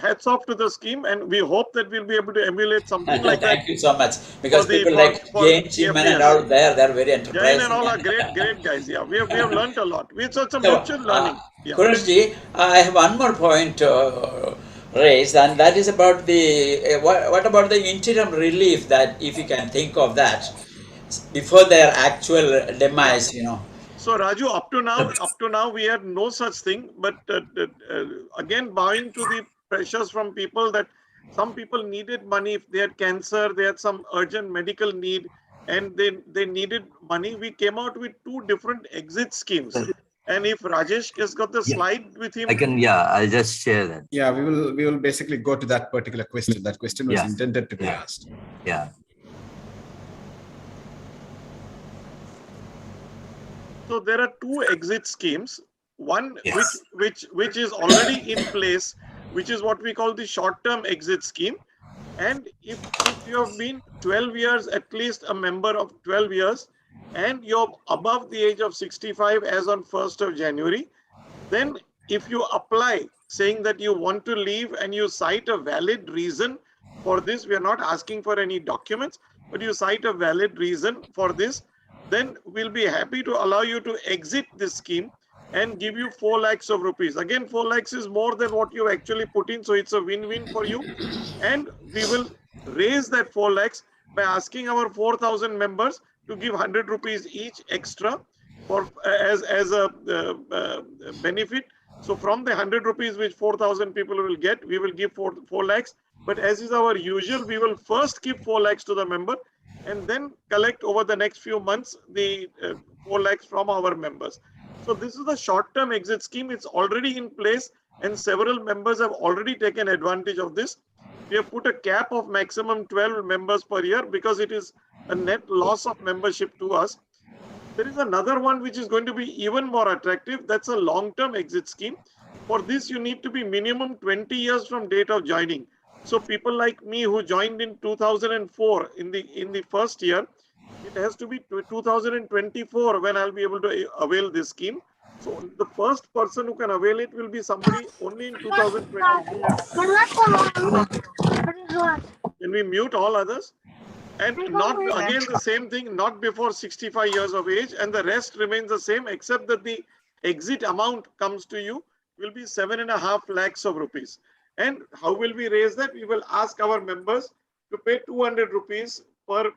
hats off to the scheme, and we hope that we'll be able to emulate something like that. Thank you so much. Because people like Jane Chiman and all they're very enterprising. Jane and all are great guys. Yeah, we have learned a lot. It's such a mutual learning. Kureshji, I have one more point raised, and that is about the what about the interim relief, that if you can think of that before their actual demise, So Raju, up to now, we had no such thing. But again, bowing to the pressures from people that some people needed money if they had cancer, they had some urgent medical need, and they needed money. We came out with 2 different exit schemes. And if Rajesh has got the slide with him, I'll just share that. Yeah, we will basically go to that particular question. That question was intended to be asked. Yeah. So there are 2 exit schemes. One which is already in place, which is what we call the short-term exit scheme. And if you have been 12 years, at least a member of 12 years, and you're above the age of 65 as on 1st of January, then if you apply saying that you want to leave and you cite a valid reason for this, we are not asking for any documents, but you cite a valid reason for this, then we'll be happy to allow you to exit this scheme and give you 4 lakhs of rupees. Again, 4 lakhs is more than what you actually put in, so it's a win-win for you. And we will raise that 4 lakhs by asking our 4,000 members to give 100 rupees each extra for as a benefit. So from the 100 rupees which 4,000 people will get, we will give 4 lakhs. But as is our usual, we will first give 4 lakhs to the member and then collect over the next few months the 4 lakhs from our members. So this is the short-term exit scheme. It's already in place and several members have already taken advantage of this. We have put a cap of maximum 12 members per year because it is a net loss of membership to us. There is another one which is going to be even more attractive. That's a long-term exit scheme. For this, you need to be minimum 20 years from date of joining. So people like me who joined in 2004 in the first year, it has to be 2024 when I'll be able to avail this scheme. So the first person who can avail it will be somebody only in 2024. Can we mute all others? And not again the same thing, not before 65 years of age, and the rest remains the same except that the exit amount comes to you will be 7.5 lakhs of rupees. And how will we raise that? We will ask our members to pay 200 rupees per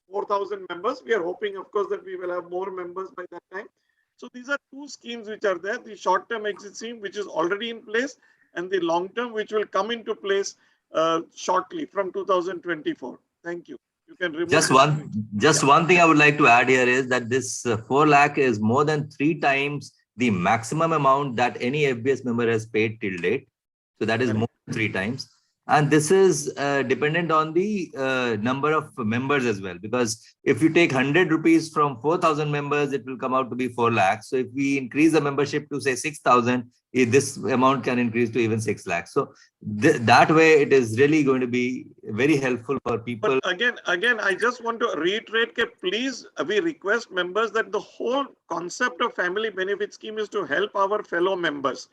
4,000 members. We are hoping, of course, that we will have more members by that time. So these are 2 schemes which are there, the short-term exit scheme, which is already in place, and the long-term, which will come into place shortly from 2024. Thank you. You can remove just one thing I would like to add here is that this 4 lakh is more than 3 times the maximum amount that any FBS member has paid till date. So that is more than 3 times. And this is dependent on the number of members as well, because if you take 100 rupees from 4,000 members, it will come out to be 4 lakhs. So if we increase the membership to say 6,000, this amount can increase to even 6 lakhs. So that way, it is really going to be very helpful for people. But again, I just want to reiterate, please, we request members that the whole concept of family benefit scheme is to help our fellow members.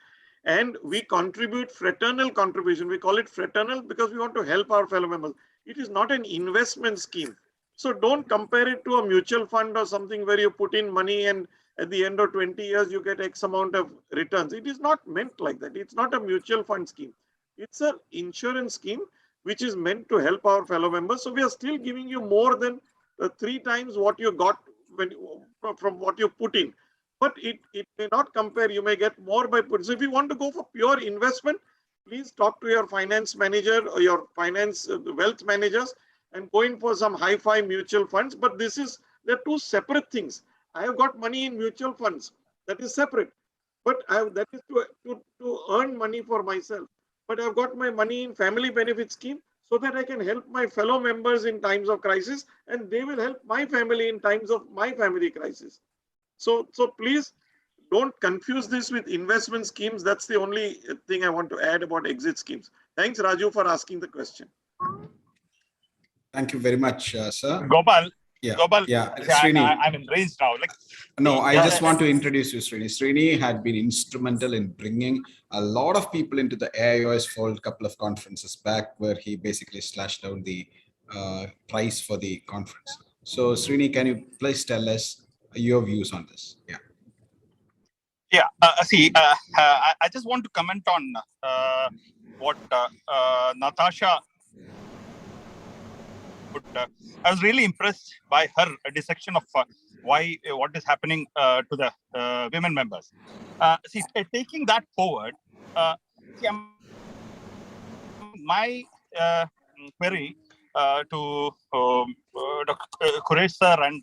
And we contribute fraternal contribution. We call it fraternal because we want to help our fellow members. It is not an investment scheme. So don't compare it to a mutual fund or something where you put in money and at the end of 20 years, you get X amount of returns. It is not meant like that. It's not a mutual fund scheme. It's an insurance scheme, which is meant to help our fellow members. So we are still giving you more than 3 times what you got from what you put in. But it may not compare. You may get more by putting. So if you want to go for pure investment, please talk to your finance manager or your finance wealth managers and go in for some hi-fi mutual funds. But they're 2 separate things. I have got money in mutual funds. That is separate. But that is to earn money for myself. But I've got my money in family benefit scheme so that I can help my fellow members in times of crisis, and they will help my family in times of my family crisis. So please don't confuse this with investment schemes. That's the only thing I want to add about exit schemes. Thanks, Raju, for asking the question. Thank you very much, sir. Gopal. Yeah. Gopal. Yeah. I'm in range now. No, I just want to introduce you, Srini. Srini had been instrumental in bringing a lot of people into the AIOS fold a couple of conferences back, where he basically slashed down the price for the conference. So, Srini, can you please tell us your views on this? Yeah. Yeah. I just want to comment on what Natasha. I was really impressed by her dissection of what is happening to the women members. Taking that forward, my query to Dr. Quresh sir and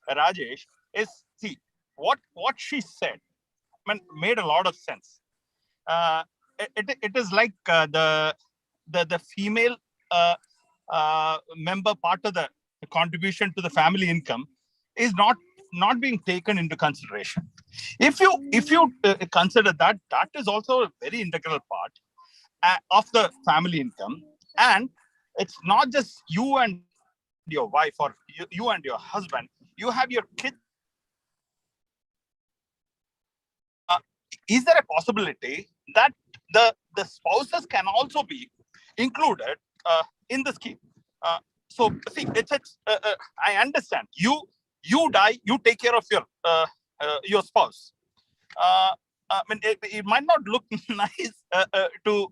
Rajesh is, what she said made a lot of sense. It is like the female member part of the contribution to the family income is not being taken into consideration. If you consider that is also a very integral part of the family income, and it's not just you and your wife or you and your husband, you have your kids. Is there a possibility that the spouses can also be included in the scheme? So see, I understand. You die, you take care of your spouse. It might not look nice to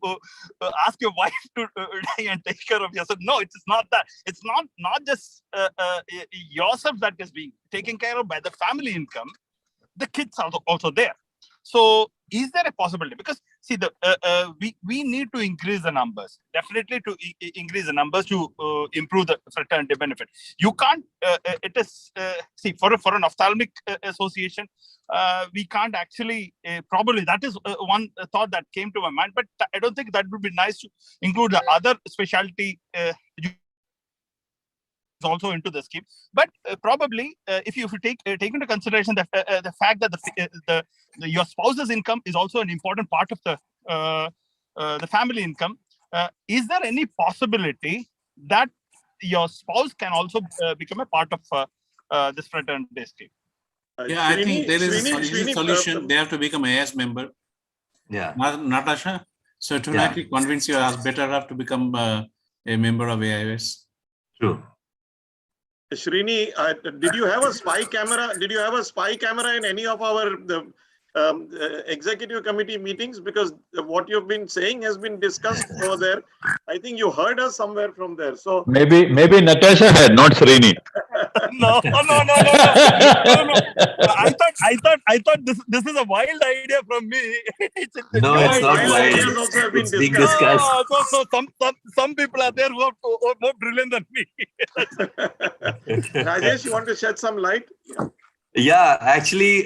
ask your wife to die and take care of yourself. No, it is not that. It's not just yourself that is being taken care of by the family income. The kids are also there. So is there a possibility? Because see, we need to increase the numbers, definitely to increase the numbers to improve the fraternity benefit. You can't, it is, see, for an ophthalmic association, we can't actually, probably that is one thought that came to my mind, but I don't think that would be nice to include the other specialty also into the scheme. But probably if you take into consideration the fact that your spouse's income is also an important part of the family income, is there any possibility that your spouse can also become a part of this fraternity scheme? Yeah, I think there is a solution. They have to become AIOS member. Yeah, Natasha. So to actually convince you, it's better have to become a member of AIOS. True. Srini, did you have a spy camera? Did you have a spy camera in any of our executive committee meetings? Because what you've been saying has been discussed over there. I think you heard us somewhere from there. So maybe Natasha had, not Srini. No. I thought this is a wild idea from me. It's not wild. It's being discussed. So some people are there who are more brilliant than me. Rajesh, you want to shed some light? Yeah, actually,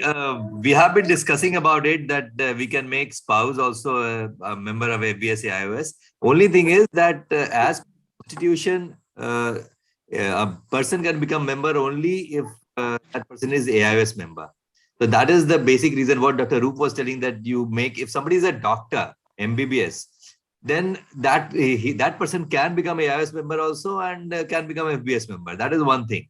we have been discussing about it that we can make spouse also a member of FBS AIOS. Only thing is that as constitution, a person can become member only if that person is AIOS member. So that is the basic reason what Dr. Roop was telling, that you make, if somebody is a doctor, MBBS, then that person can become AIOS member also and can become FBS member. That is one thing.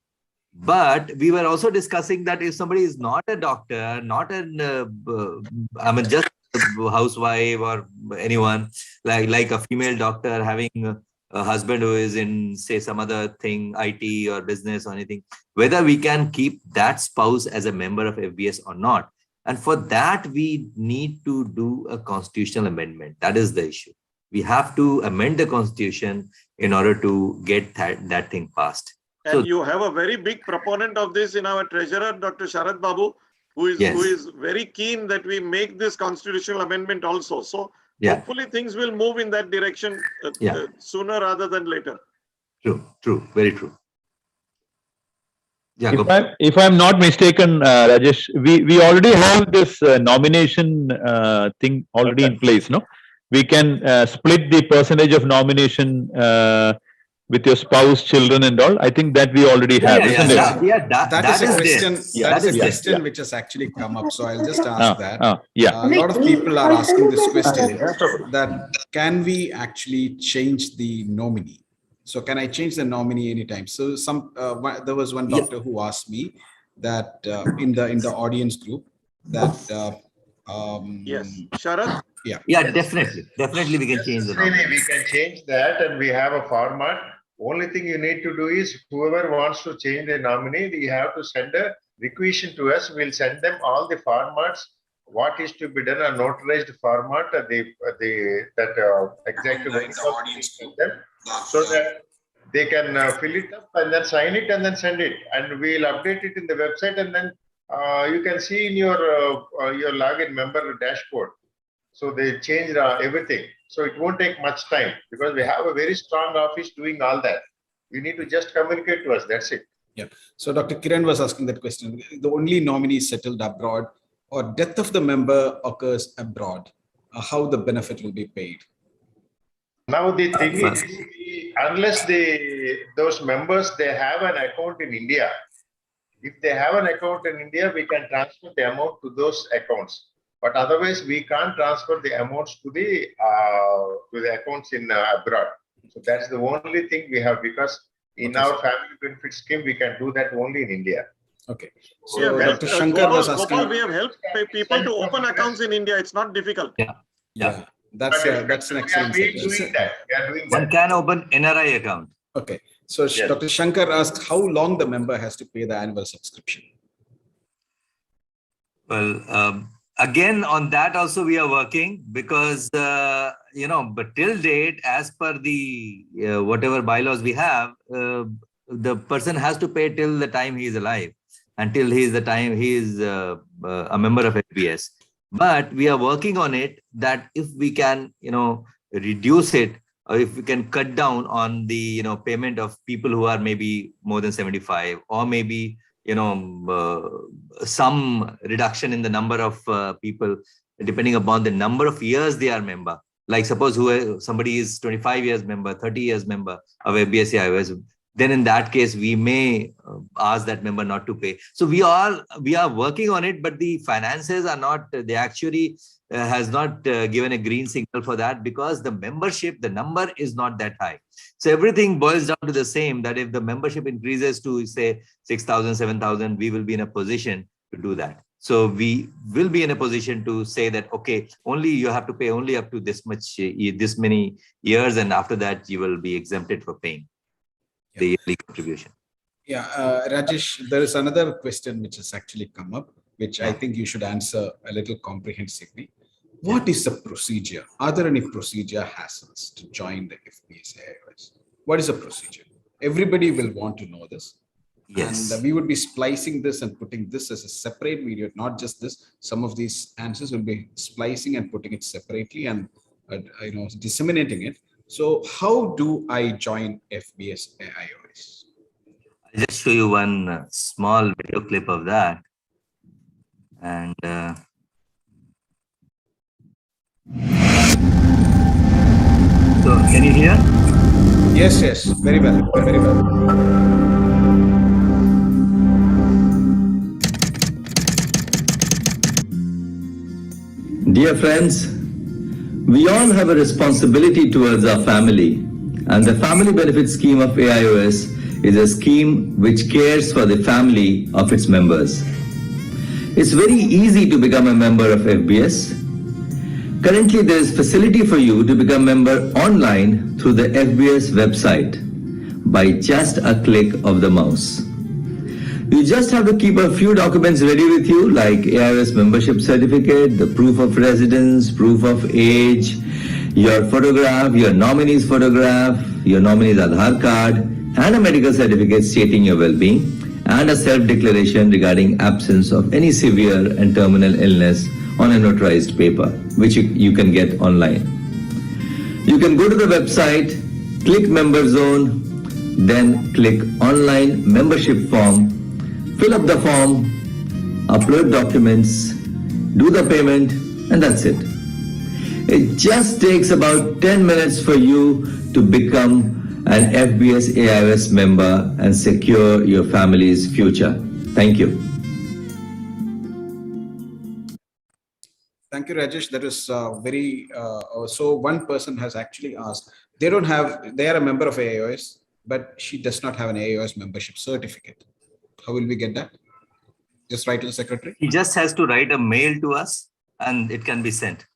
But we were also discussing that if somebody is not a doctor, not an, just a housewife or anyone, like a female doctor having a husband who is in, say, some other thing, IT or business or anything, whether we can keep that spouse as a member of FBS or not. And for that, we need to do a constitutional amendment. That is the issue. We have to amend the constitution in order to get that thing passed. And you have a very big proponent of this in our treasurer, Dr. Sharad Babu, who is very keen that we make this constitutional amendment also. So hopefully things will move in that direction sooner rather than later. True, very true. Yeah, if I'm not mistaken, Rajesh, we already have this nomination thing already in place, no? We can split the percentage of nomination with your spouse, children, and all. I think that we already have, isn't it? That is a question. That is a question which has actually come up. So I'll just ask that. A lot of people are asking this question: that can we actually change the nominee? So can I change the nominee anytime? So there was one doctor who asked me that in the audience group that yes, Sharad. Yeah, definitely we can change the nominee. We can change that, and we have a format. Only thing you need to do is whoever wants to change the nominee, you have to send a requisition to us. We'll send them all the formats, what is to be done, a notarized format, executive them, so that they can fill it up and then sign it and then send it, and we'll update it in the website, and then you can see in your login member dashboard. So they changed everything. So it won't take much time because we have a very strong office doing all that. You need to just communicate to us. That's it. Yeah. So Dr. Kiran was asking that question. The only nominee settled abroad or death of the member occurs abroad, how the benefit will be paid? Now the thing is, unless those members, they have an account in India. If they have an account in India, we can transfer the amount to those accounts. But otherwise, we can't transfer the amounts to the accounts in abroad. So that's the only thing we have, because in our family benefit scheme, we can do that only in India. Okay. So Dr. Shankar was asking. We have helped people to open accounts in India. It's not difficult. Yeah. That's an excellent suggestion. One can open NRI account. Okay. So Dr. Shankar asked how long the member has to pay the annual subscription. Well, again, on that also we are working, because, but till date, as per the whatever bylaws we have, the person has to pay till the time he is alive, until he is a member of FBS. But we are working on it, that if we can, reduce it, or if we can cut down on the, payment of people who are maybe more than 75, or maybe, some reduction in the number of people, depending upon the number of years they are member. Like suppose somebody is 25 years member, 30 years member of FBS AIOS, then in that case, we may ask that member not to pay. So we are working on it, but the finances are not, they actually has not given a green signal for that, because the membership, the number is not that high. So everything boils down to the same, that if the membership increases to say 6,000, 7,000, we will be in a position to do that. So we will be in a position to say that, okay, only you have to pay only up to this much, this many years, and after that you will be exempted for paying the yearly contribution. Yeah, Rajesh, there is another question which has actually come up, which I think you should answer a little comprehensively. What is the procedure? Are there any procedure hassles to join the FBS AIOS? What is the procedure? Everybody will want to know this. Yes. And we would be splicing this and putting this as a separate video, not just this. Some of these answers will be splicing and putting it separately and disseminating it. So how do I join FBS AIOS? I'll just show you one small video clip of that. And so, can you hear? Yes, yes, very well, very well. Dear friends, we all have a responsibility towards our family, and the Family Benefit Scheme of AIOS is a scheme which cares for the family of its members. It's very easy to become a member of FBS. Currently, there is facility for you to become a member online through the FBS website by just a click of the mouse. You just have to keep a few documents ready with you, like AIOS membership certificate, the proof of residence, proof of age, your photograph, your nominee's photograph, your nominee's Aadhaar card, and a medical certificate stating your well-being, and a self-declaration regarding absence of any severe and terminal illness on a notarized paper, which you can get online. You can go to the website, click Member Zone, then click Online Membership Form, fill up the form, upload documents, do the payment, and that's it. It just takes about 10 minutes for you to become an FBS AIOS member and secure your family's future. Thank you. Thank you, Rajesh. That is very, so one person has actually asked, they are a member of AIOS, but she does not have an AIOS membership certificate. How will we get that? Just write to the secretary? He just has to write a mail to us and it can be sent.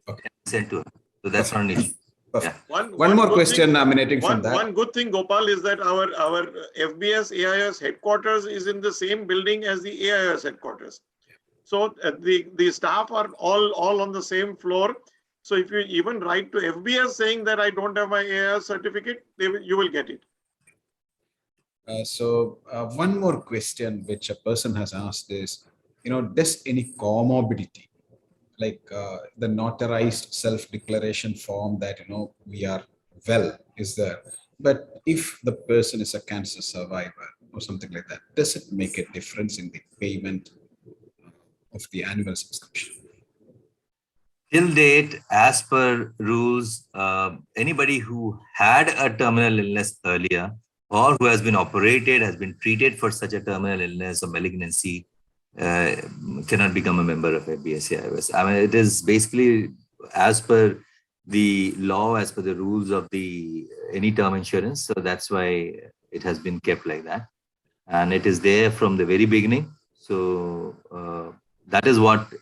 Okay. Sent to her. So that's not an issue. Yeah. One more question emanating from that. One good thing, Gopal, is that our FBS AIOS headquarters is in the same building as the AIOS headquarters. So the staff are all on the same floor. So if you even write to FBS saying that I don't have my AIOS certificate, you will get it. One more question which a person has asked is, does any comorbidity, like the notarized self-declaration form that, we are well, is there? But if the person is a cancer survivor or something like that, does it make a difference in the payment of the annual subscription? Till date, as per rules, anybody who had a terminal illness earlier or who has been operated, has been treated for such a terminal illness or malignancy, cannot become a member of FBS AIOS. I mean, it is basically as per the law, as per the rules of any term insurance. So that's why it has been kept like that. And it is there from the very beginning. So that is what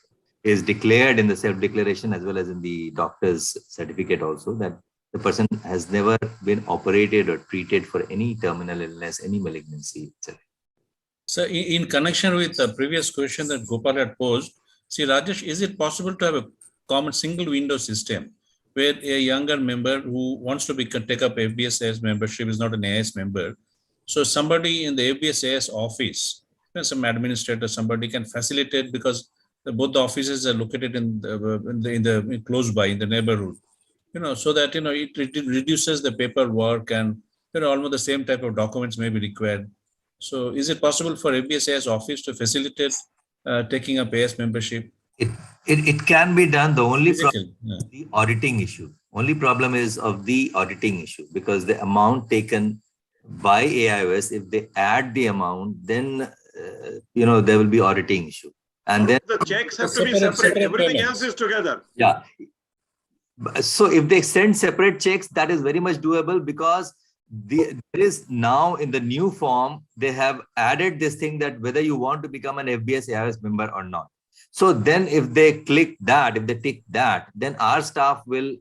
is declared in the self-declaration as well as in the doctor's certificate also, that the person has never been operated or treated for any terminal illness, any malignancy, etc. So in connection with the previous question that Gopal had posed, see, Rajesh, is it possible to have a common single window system where a younger member who wants to take up FBS AIOS membership is not an AIOS member? So somebody in the FBS AIOS office, some administrator, somebody can facilitate, because both the offices are located in the close by, in the neighborhood, so that, it reduces the paperwork and, almost the same type of documents may be required. So is it possible for FBS AIOS office to facilitate taking up AIOS membership? It can be done. The only problem is the auditing issue. Only problem is of the auditing issue, because the amount taken by AIOS, if they add the amount, then, there will be auditing issue. And then the checks have to be separate. Everything else is together. Yeah. So if they send separate checks, that is very much doable, because there is now in the new form, they have added this thing that whether you want to become an FBS AIOS member or not. So then if they click that, if they tick that, then our staff will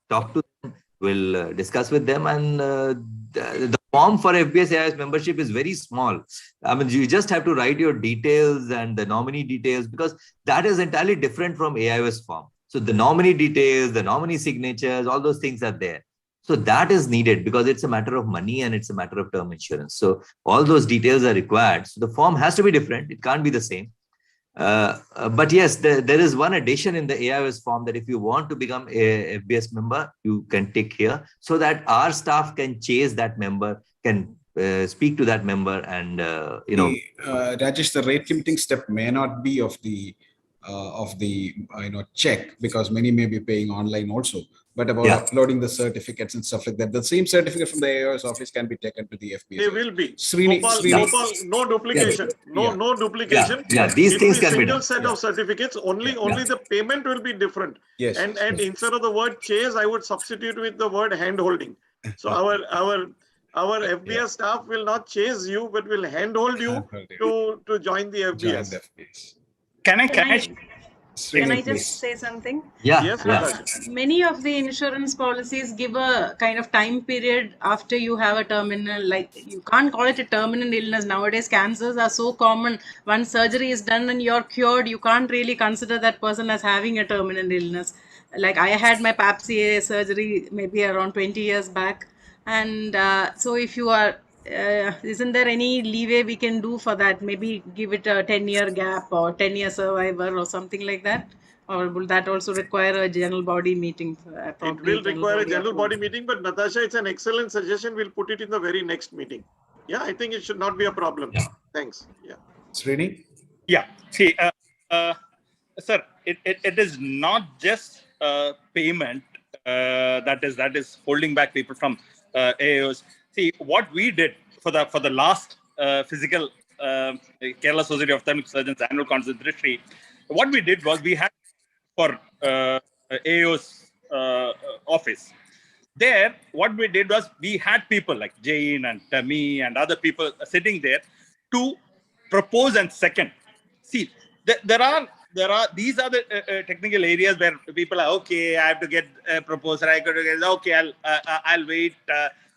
talk to them, will discuss with them, and the form for FBS AIOS membership is very small. I mean, you just have to write your details and the nominee details, because that is entirely different from AIOS form. So the nominee details, the nominee signatures, all those things are there. So that is needed because it's a matter of money and it's a matter of term insurance. So all those details are required. So the form has to be different. It can't be the same. But yes, there is one addition in the AIOS form that if you want to become a FBS member, you can tick here so that our staff can chase that member, can speak to that member, and Rajesh, the rate limiting step may not be of the of the check, because many may be paying online also, but about uploading the certificates and stuff like that. The same certificate from the AIOS office can be taken to the FBS. They will be. Srini, Gopal, no duplication. No duplication. These It things will be can be single done. set of certificates. Only the payment will be different. Yes. And instead of the word chase, I would substitute with the word hand holding. So our FBS staff will not chase you, but will handhold you to join the FBS. Can I Can I just say something? Yes, Many of the insurance policies give a kind of time period after you have a terminal, like you can't call it a terminal illness. Nowadays, cancers are so common. Once surgery is done and you're cured, you can't really consider that person as having a terminal illness. Like I had my PAPCA surgery maybe around 20 years back. And so if you are, isn't there any leeway we can do for that? Maybe give it a 10-year gap or 10-year survivor or something like that? Or will that also require a general body meeting? It will require a general body meeting, but Natasha, it's an excellent suggestion. We'll put it in the very next meeting. Yeah, I think it should not be a problem. Thanks. Yeah. Srini? Yeah. See, sir, it is not just payment that is holding back people from AIOS. See, what we did for the last physical Kerala Society of Ophthalmic Surgeons annual concentratory, what we did was we had for AIOS office. There, what we did was we had people like Jane and me and other people sitting there to propose and second. See, there are these are the technical areas where people are okay. I have to get a proposal. I could get okay. I'll wait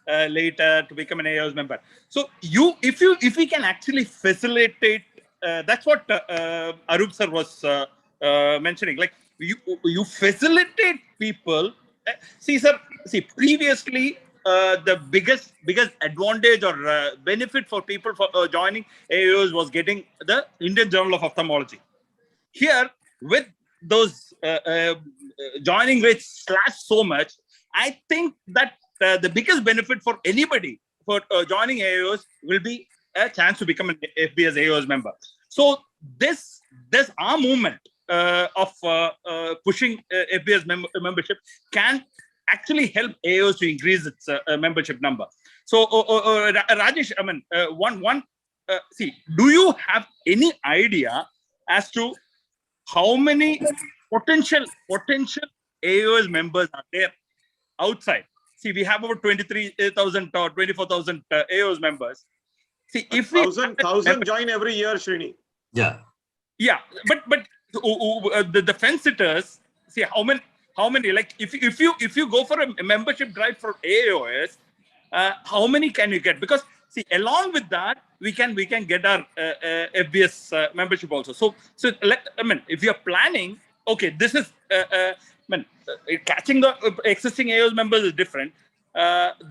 later to become an AIOS member. So if we can actually facilitate, that's what Arup sir was mentioning. Like you facilitate people. See, sir. See, previously the biggest advantage or benefit for people for joining AIOS was getting the Indian Journal of Ophthalmology. Here, with those joining rates slashed so much, I think that the biggest benefit for anybody for joining AIOS will be a chance to become an FBS AIOS member. So this our movement of pushing FBS membership can actually help AIOS to increase its membership number. So Rajesh, I mean, see, do you have any idea as to how many potential AIOS members are there outside? See, we have over 23,000 or 24,000 AIOS members. See, if we 1,000 join every year, Srini. Yeah, but the fence sitters. See how many? Like if you go for a membership drive for AIOS, how many can you get? Because see, along with that, we can get our FBS membership also. So if you're planning, okay, this is catching the existing AIOS members is different.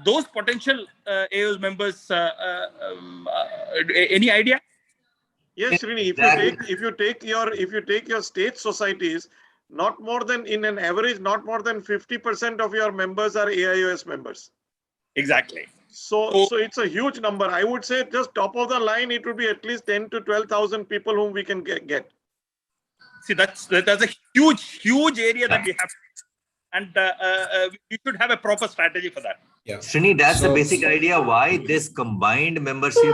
Those potential AIOS members, any idea? Yes, Srini. If you take your state societies, not more than in an average, not more than 50% of your members are AIOS members. Exactly. So it's a huge number. I would say just top of the line, it would be at least 10 to 12,000 people whom we can get. See, that's a huge area that we have, and we should have a proper strategy for that. Yeah, Srini, that's the basic idea why this combined membership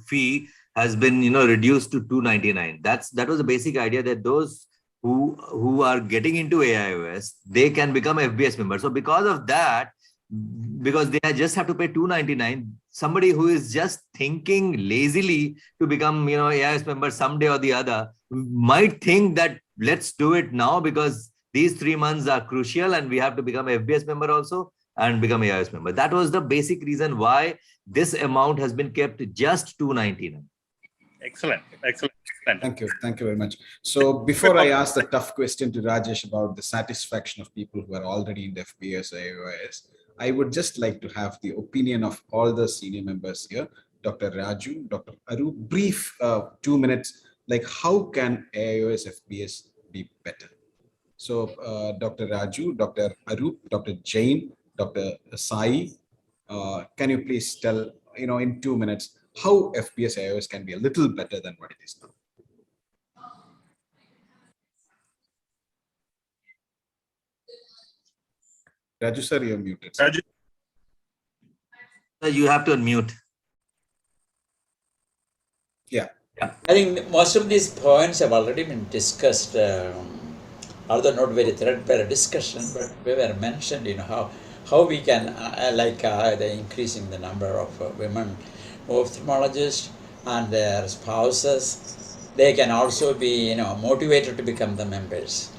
fee has been reduced to $299. That was the basic idea, that those who are getting into AIOS, they can become FBS members. So because of that, because they just have to pay $299, somebody who is just thinking lazily to become AIOS member someday or the other might think that let's do it now, because these 3 months are crucial and we have to become FBS member also and become AIOS member. That was the basic reason why this amount has been kept just $299. Excellent. Thank you very much. So before I ask the tough question to Rajesh about the satisfaction of people who are already in the FBS AIOS, I would just like to have the opinion of all the senior members here, Dr. Raju, Dr. Arup, brief 2 minutes, like how can AIOS FBS be better? So Dr. Raju, Dr. Arup, Dr. Jain, Dr. Sai, can you please tell, in 2 minutes, how FBS AIOS can be a little better than what it is now? Raju sir, you're muted. Raju. You have to unmute. Yeah. I think most of these points have already been discussed, although not very threadbare discussion, but we were mentioned, how we can, the increasing the number of women ophthalmologists and their spouses. They can also be, motivated to become the members.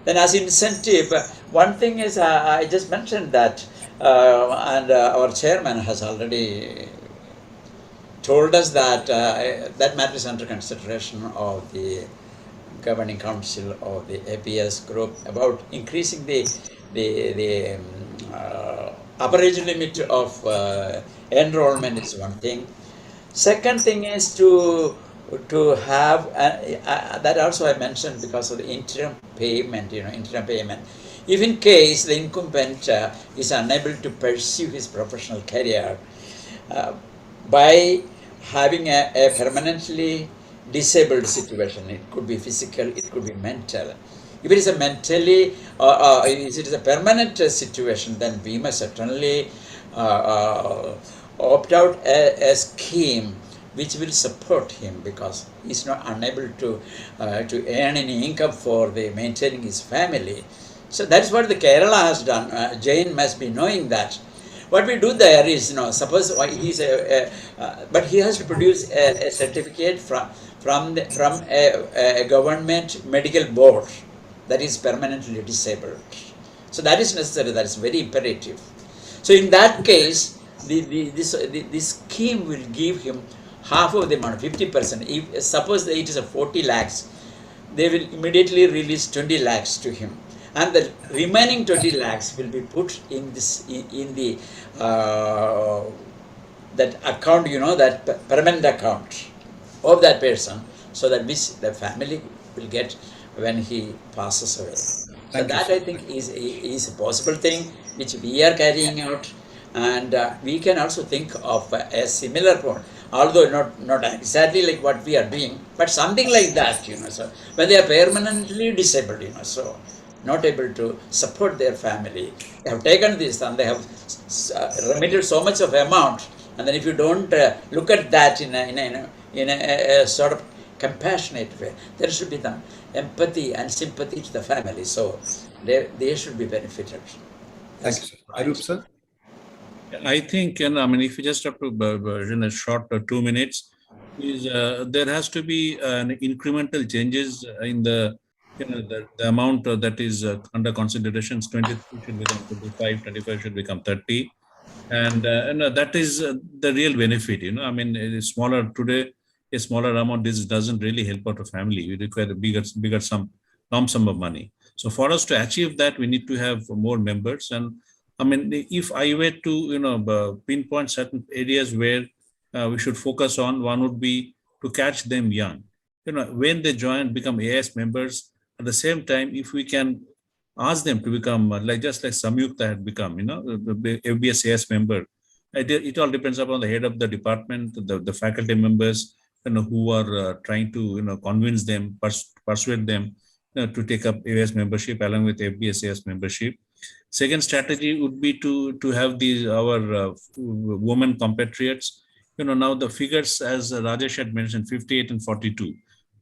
Then as incentive, one thing is, I just mentioned that, and our chairman has already told us that that matter is under consideration of the governing council of the FBS group about increasing the upper age limit of enrollment is one thing. Second thing is to have, that also I mentioned because of the interim payment, interim payment. If in case the incumbent is unable to pursue his professional career, by having a permanently disabled situation, it could be physical, it could be mental. If it is a mentally, if it is a permanent situation, then we must certainly opt out a scheme which will support him because he is not unable to earn any income for maintaining his family. So that's what the Kerala has done. Jain must be knowing that. What we do there is, suppose he's but he has to produce a certificate from a government medical board that is permanently disabled. So that is necessary. That is very imperative. So in that case, this scheme will give him half of the amount, 50%. If suppose it is a 40 lakhs, they will immediately release 20 lakhs to him. And the remaining 20 lakhs will be put in this in the that account, that permanent account of that person, so that which the family will get when he passes away. So that I think is a possible thing which we are carrying out, and we can also think of a similar point, although not exactly like what we are doing, but something like that, So when they are permanently disabled, so not able to support their family, they have taken this and they have remitted so much of amount, and then if you don't look at that in a sort of compassionate way, there should be some empathy and sympathy to the family. So they should be benefited. Thank you, sir. Arup, sir? I think, if you just have to, in a short 2 minutes, is there has to be an incremental changes in the amount that is under considerations. 23 should become 25, 25 should become 30, and that is the real benefit. A smaller today, a smaller amount. This doesn't really help out a family. We require a bigger lump sum of money. So for us to achieve that, we need to have more members. And if I were to pinpoint certain areas where we should focus on, one would be to catch them young. When they become AIS members. At the same time, if we can ask them to become just like Samyukta had become, the FBS AIOS member, it all depends upon the head of the department, the faculty members, who are trying to convince them, persuade them to take up AIOS membership along with FBS AIOS membership. Second strategy would be to have our women compatriots. Now the figures, as Rajesh had mentioned, 58 and 42.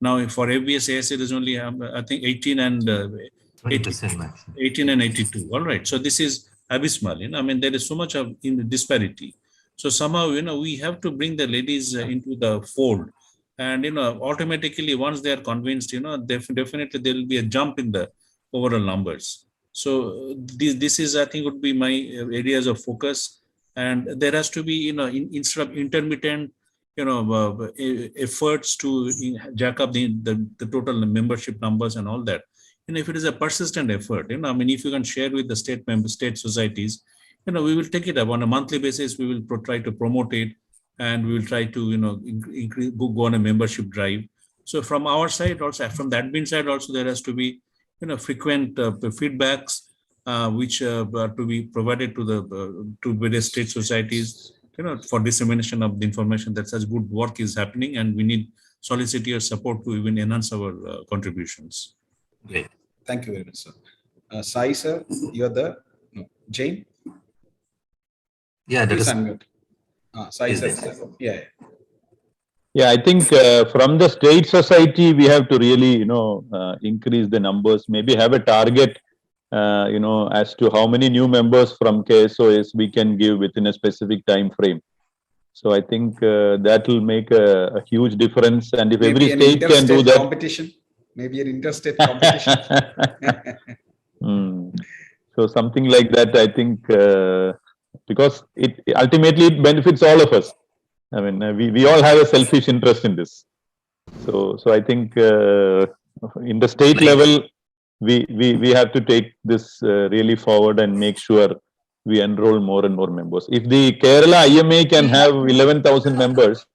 Now for FBS AIOS, it is only I think 18 and 18 and 82. All right. So this is abysmal. There is so much of disparity. So somehow we have to bring the ladies into the fold, and automatically once they are convinced, definitely there will be a jump in the overall numbers. So this is, I think, would be my areas of focus, and there has to be instead of intermittent efforts to jack up the total membership numbers and all that. If it is a persistent effort, if you can share with the state societies, we will take it up on a monthly basis. We will try to promote it, and we will try to increase, go on a membership drive. So from our side also, from the admin side also, there has to be frequent feedbacks which are to be provided to various state societies, for dissemination of the information that such good work is happening, and we need solicitors' support to even enhance our contributions. Great. Thank you very much, sir. Sai, sir, you're the... No. Jane? Yeah, that Please is. unmute. Sai Is says, this? yeah. Yeah, I think from the state society, we have to really, increase the numbers, maybe have a target, as to how many new members from KSOS we can give within a specific time frame. So I think that will make a huge difference. And if Maybe every state can do that. Competition. Maybe an interstate competition. So something like that, I think, because it ultimately it benefits all of us. I mean, we all have a selfish interest in this. So I think in the state level, we have to take this really forward and make sure we enroll more and more members. If the Kerala IMA can have 11,000 members,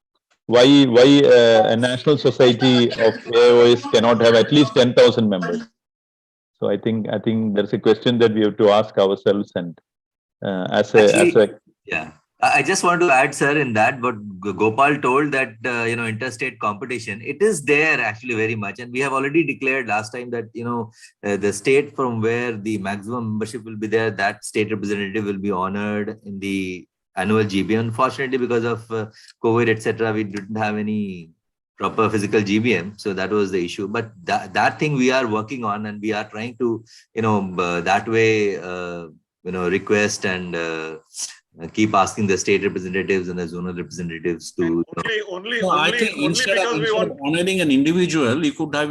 why a national society of AIOS cannot have at least 10,000 members? So I think there's a question that we have to ask ourselves, and yeah. I just want to add, sir, in that what Gopal told, that interstate competition, it is there actually very much, and we have already declared last time that the state from where the maximum membership will be there, that state representative will be honored in the annual GBM. Unfortunately, because of COVID, etc., we didn't have any proper physical GBM, so that was the issue. But that thing we are working on, and we are trying to that way request and keep asking the state representatives and the zonal representatives to. I think instead of honoring an individual, you could have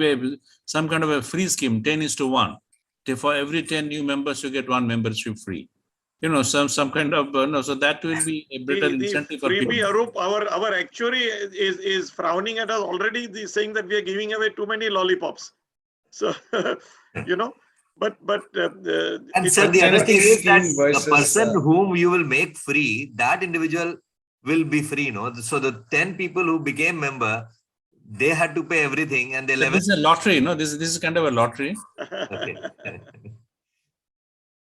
some kind of a free scheme, 10:1. For every 10 new members, you get 1 membership free. Some kind of so that will be a better incentive for people. Arup, our actuary is frowning at us already, saying that we are giving away too many lollipops. So But and sir, the other thing is that the person whom you will make free, that individual will be free, so the 10 people who became member, they had to pay everything, and the 11. This is a lottery, this is kind of a lottery. Okay.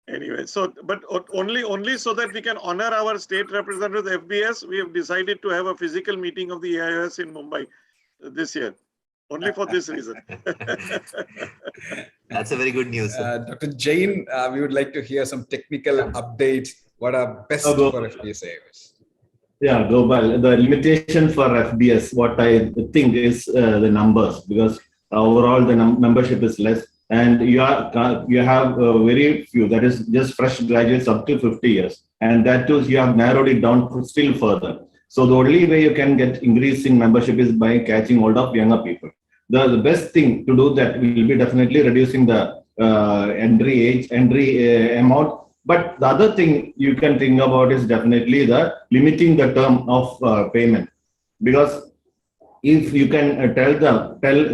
Anyway, but only so that we can honor our state representatives, FBS, we have decided to have a physical meeting of the AIOS in Mumbai this year. Only for this reason. That's a very good news. Dr. Jain, we would like to hear some technical updates. What are best for FBS AIOS? Yeah, Gopal, the limitation for FBS, what I think is the numbers, because overall the membership is less, and you have very few, that is just fresh graduates up to 50 years, and that too you have narrowed it down still further. So the only way you can get increase in membership is by catching hold of younger people. The best thing to do that will be definitely reducing the entry amount. But the other thing you can think about is definitely the limiting the term of payment. Because if you can tell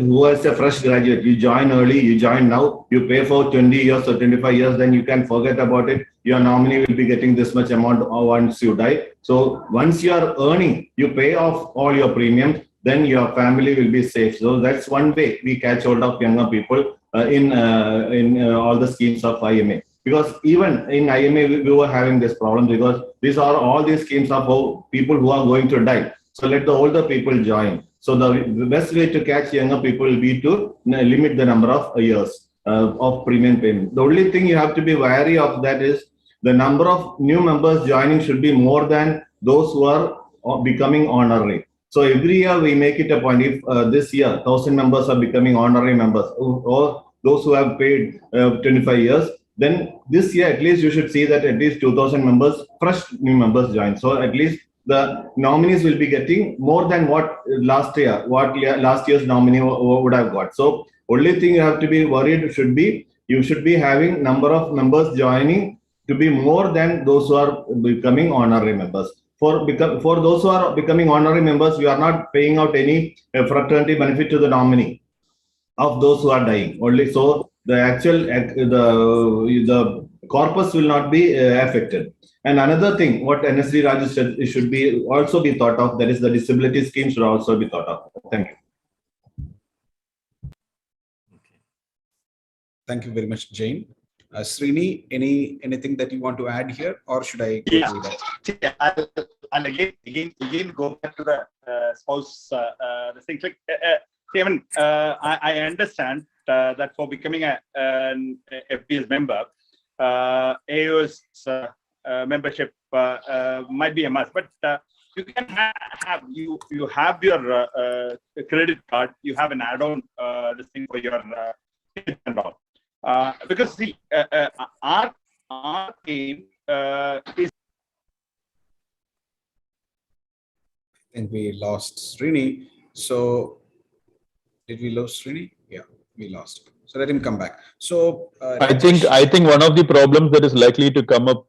who is a fresh graduate, you join early, you join now, you pay for 20 years or 25 years, then you can forget about it. Your nominee will be getting this much amount once you die. So once you are earning, you pay off all your premiums, then your family will be safe. So that's one way we catch hold of younger people in all the schemes of IMA. Because even in IMA, we were having this problem, because all these schemes are for people who are going to die. So let the older people join. So the best way to catch younger people will be to limit the number of years of premium payment. The only thing you have to be wary of that is the number of new members joining should be more than those who are becoming honorary. So every year we make it a point, if this year 1,000 members are becoming honorary members, or those who have paid 25 years, then this year at least you should see that at least 2,000 members, fresh new members join. So at least the nominees will be getting more than what last year's nominee would have got. So only thing you have to be worried should be, you should be having number of members joining to be more than those who are becoming honorary members. For those who are becoming honorary members, you are not paying out any fraternity benefit to the nominee of those who are dying. Only so the actual the corpus will not be affected. And another thing, what NSD Raju said, it should be also be thought of, that is the disability scheme should also be thought of. Thank you. Thank you very much, Jane. Srini, anything that you want to add here, or should I go through that? I'll again go back to the spouse the thing. Like, I understand that for becoming an FBS member, AIOS membership might be a must, but you can you have your credit card, you have an add-on this thing for your kids and all. Because see, our aim is. I think we lost Srini. So did we lose Srini? Yeah, we lost. So let him come back. So I think one of the problems that is likely to come up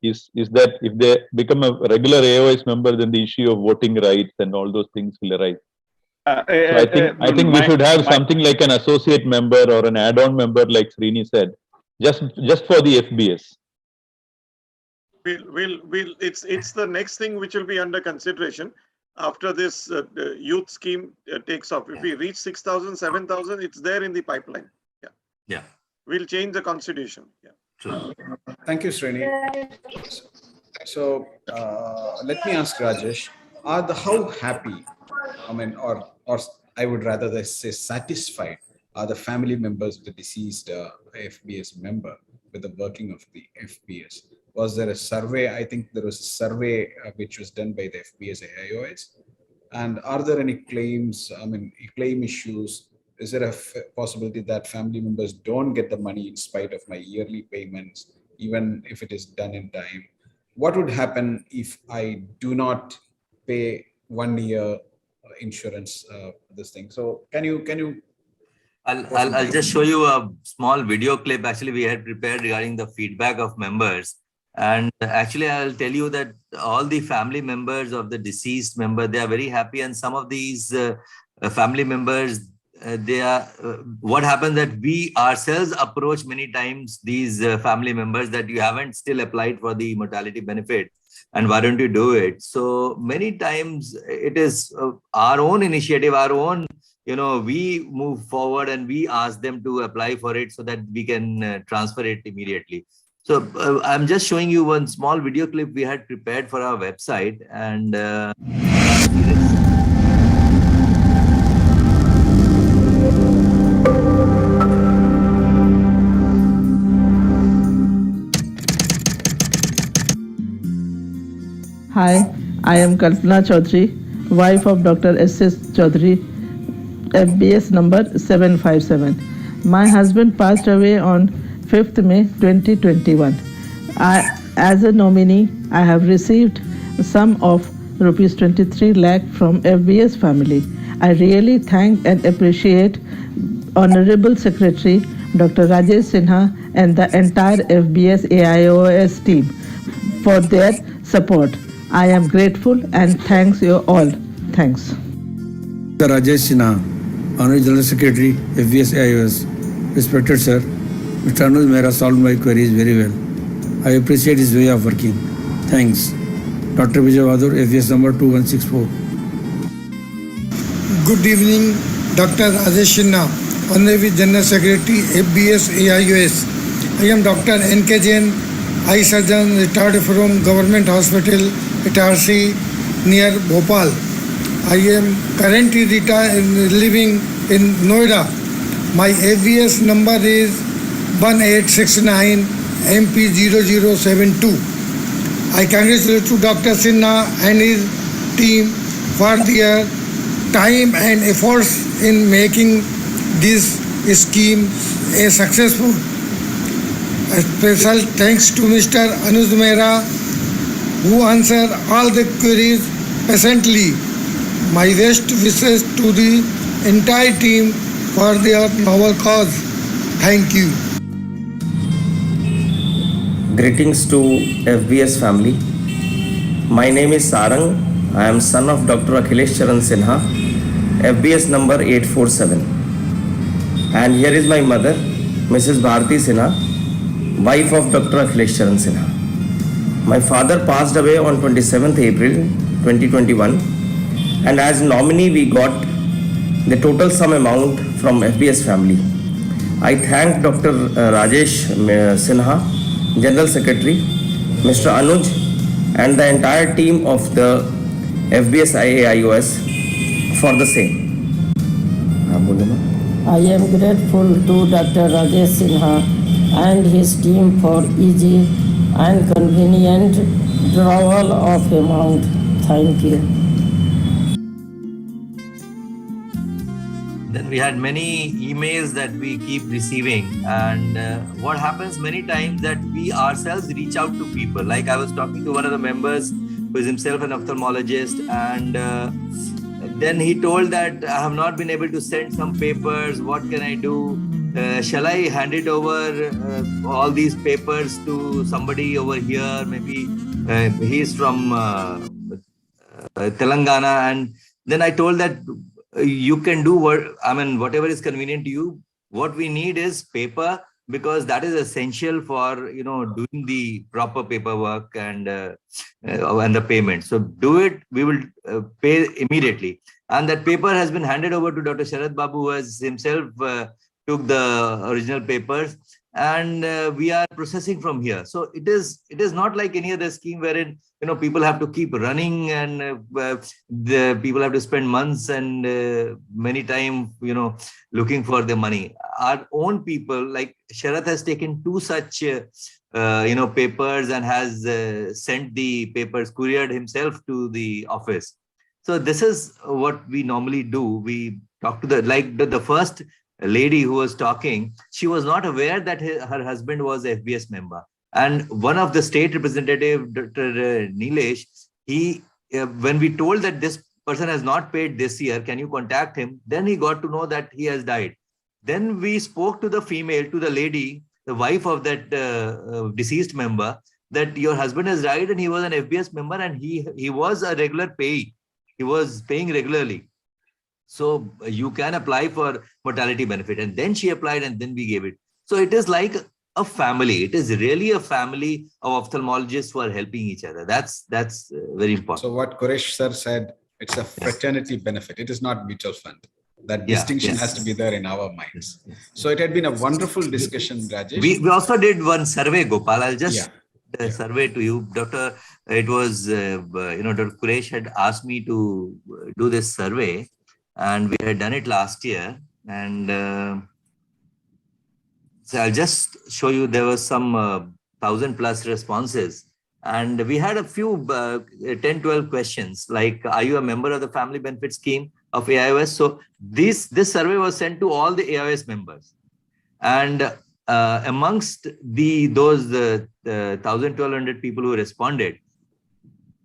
is that if they become a regular AIOS member, then the issue of voting rights and all those things will arise. So I think we should have something like an associate member or an add-on member, like Srini said, just for the FBS. It's the next thing which will be under consideration after this youth scheme takes off. If we reach 6,000, 7,000, it's there in the pipeline. Yeah. We'll change the constitution. Yeah. True. Thank you, Srini. So let me ask Rajesh, how happy, I mean, or I would rather say satisfied, are the family members of the deceased FBS member with the working of the FBS? Was there a survey? I think there was a survey which was done by the FBS AIOS. And are there any claims, claim issues? Is there a possibility that family members don't get the money in spite of my yearly payments, even if it is done in time? What would happen if I do not pay 1 year insurance, this thing? So can you? I'll just show you a small video clip. Actually, we had prepared regarding the feedback of members. And actually, I'll tell you that all the family members of the deceased member, they are very happy. And some of these family members, what happens that we ourselves approach many times these family members that you haven't still applied for the mortality benefit. And why don't you do it? So many times it is our own initiative, our own, we move forward and we ask them to apply for it so that we can transfer it immediately. So I'm just showing you one small video clip we had prepared for our website. And Hi, I am Kalpana Chaudhary, wife of Dr. S.S. Chaudhary, FBS number 757. My husband passed away on 5th May 2021. As a nominee, I have received a sum of rupees 23 lakh from FBS family. I really thank and appreciate Honorable Secretary Dr. Rajesh Sinha and the entire FBS AIOS team for their support. I am grateful and thanks you all. Thanks. Dr. Rajesh Sinha, Honorable General Secretary, FBS AIOS. Respected sir, Mr. Anuj Mehra solved my queries very well. I appreciate his way of working. Thanks. Dr. Vijay Bahadur, FBS number 2164. Good evening, Dr. Rajesh Sinha, Honorable General Secretary, FBS AIOS. I am Dr. N.K. Jain, eye surgeon, retired from Government Hospital, Itarsi, near Bhopal. I am currently living in Noida. My FBS number is 1869 MP0072. I congratulate to Dr. Sinha and his team for their time and efforts in making this scheme a successful. A special thanks to Mr. Anuj Mehra, who answered all the queries patiently. My best wishes to the entire team for their noble cause. Thank you. Greetings to FBS family. My name is Sarang. I am son of Dr. Akhilesh Charan Sinha, FBS number 847. And here is my mother, Mrs. Bharti Sinha, wife of Dr. Akhilesh Charan Sinha. My father passed away on 27th April 2021, and as nominee we got the total sum amount from FBS family. I thank Dr. Rajesh Sinha, General Secretary, Mr. Anuj, and the entire team of the FBS AIOS for the same. I am grateful to Dr. Rajesh Sinha and his team for easy and convenient withdrawal of amount. Thank you. Then we had many emails that we keep receiving, and what happens many times that we ourselves reach out to people. Like I was talking to one of the members who is himself an ophthalmologist, and then he told that I have not been able to send some papers. What can I do? Shall I hand it over all these papers to somebody over here? Maybe he's from Telangana, and then I told that you can do whatever is convenient to you. What we need is paper, because that is essential for doing the proper paperwork and the payment. So do it. We will pay immediately. And that paper has been handed over to Dr. Sharad Babu, who has himself took the original papers, and we are processing from here. So it is not like any other scheme wherein people have to keep running, and the people have to spend months and many time looking for the money. Our own people, like Sharath, has taken 2 such papers and has sent the papers, couriered himself to the office. So this is what we normally do. We talk to the first lady who was talking. She was not aware that her husband was a FBS member. And one of the state representative, Dr. Nilesh, when we told that this person has not paid this year, can you contact him? Then he got to know that he has died. Then we spoke to the lady, the wife of that deceased member, that your husband has died and he was an FBS member and he was a regular payee. He was paying regularly. So you can apply for mortality benefit. And then she applied and then we gave it. So it is like a family. It is really a family of ophthalmologists who are helping each other. That's very important. So what Quresh sir said, it's a fraternity benefit. It is not mutual fund. That distinction has to be there in our minds. So it had been a wonderful discussion, Rajesh. We also did one survey, Gopal. I'll just survey to you. Dr. Quresh had asked me to do this survey, and we had done it last year. And so I'll just show you, there was some 1,000+ responses. And we had a few 10-12 questions, like, are you a member of the family benefit scheme of AIOS? So this survey was sent to all the AIOS members. And amongst those 1,000-1,200 people who responded,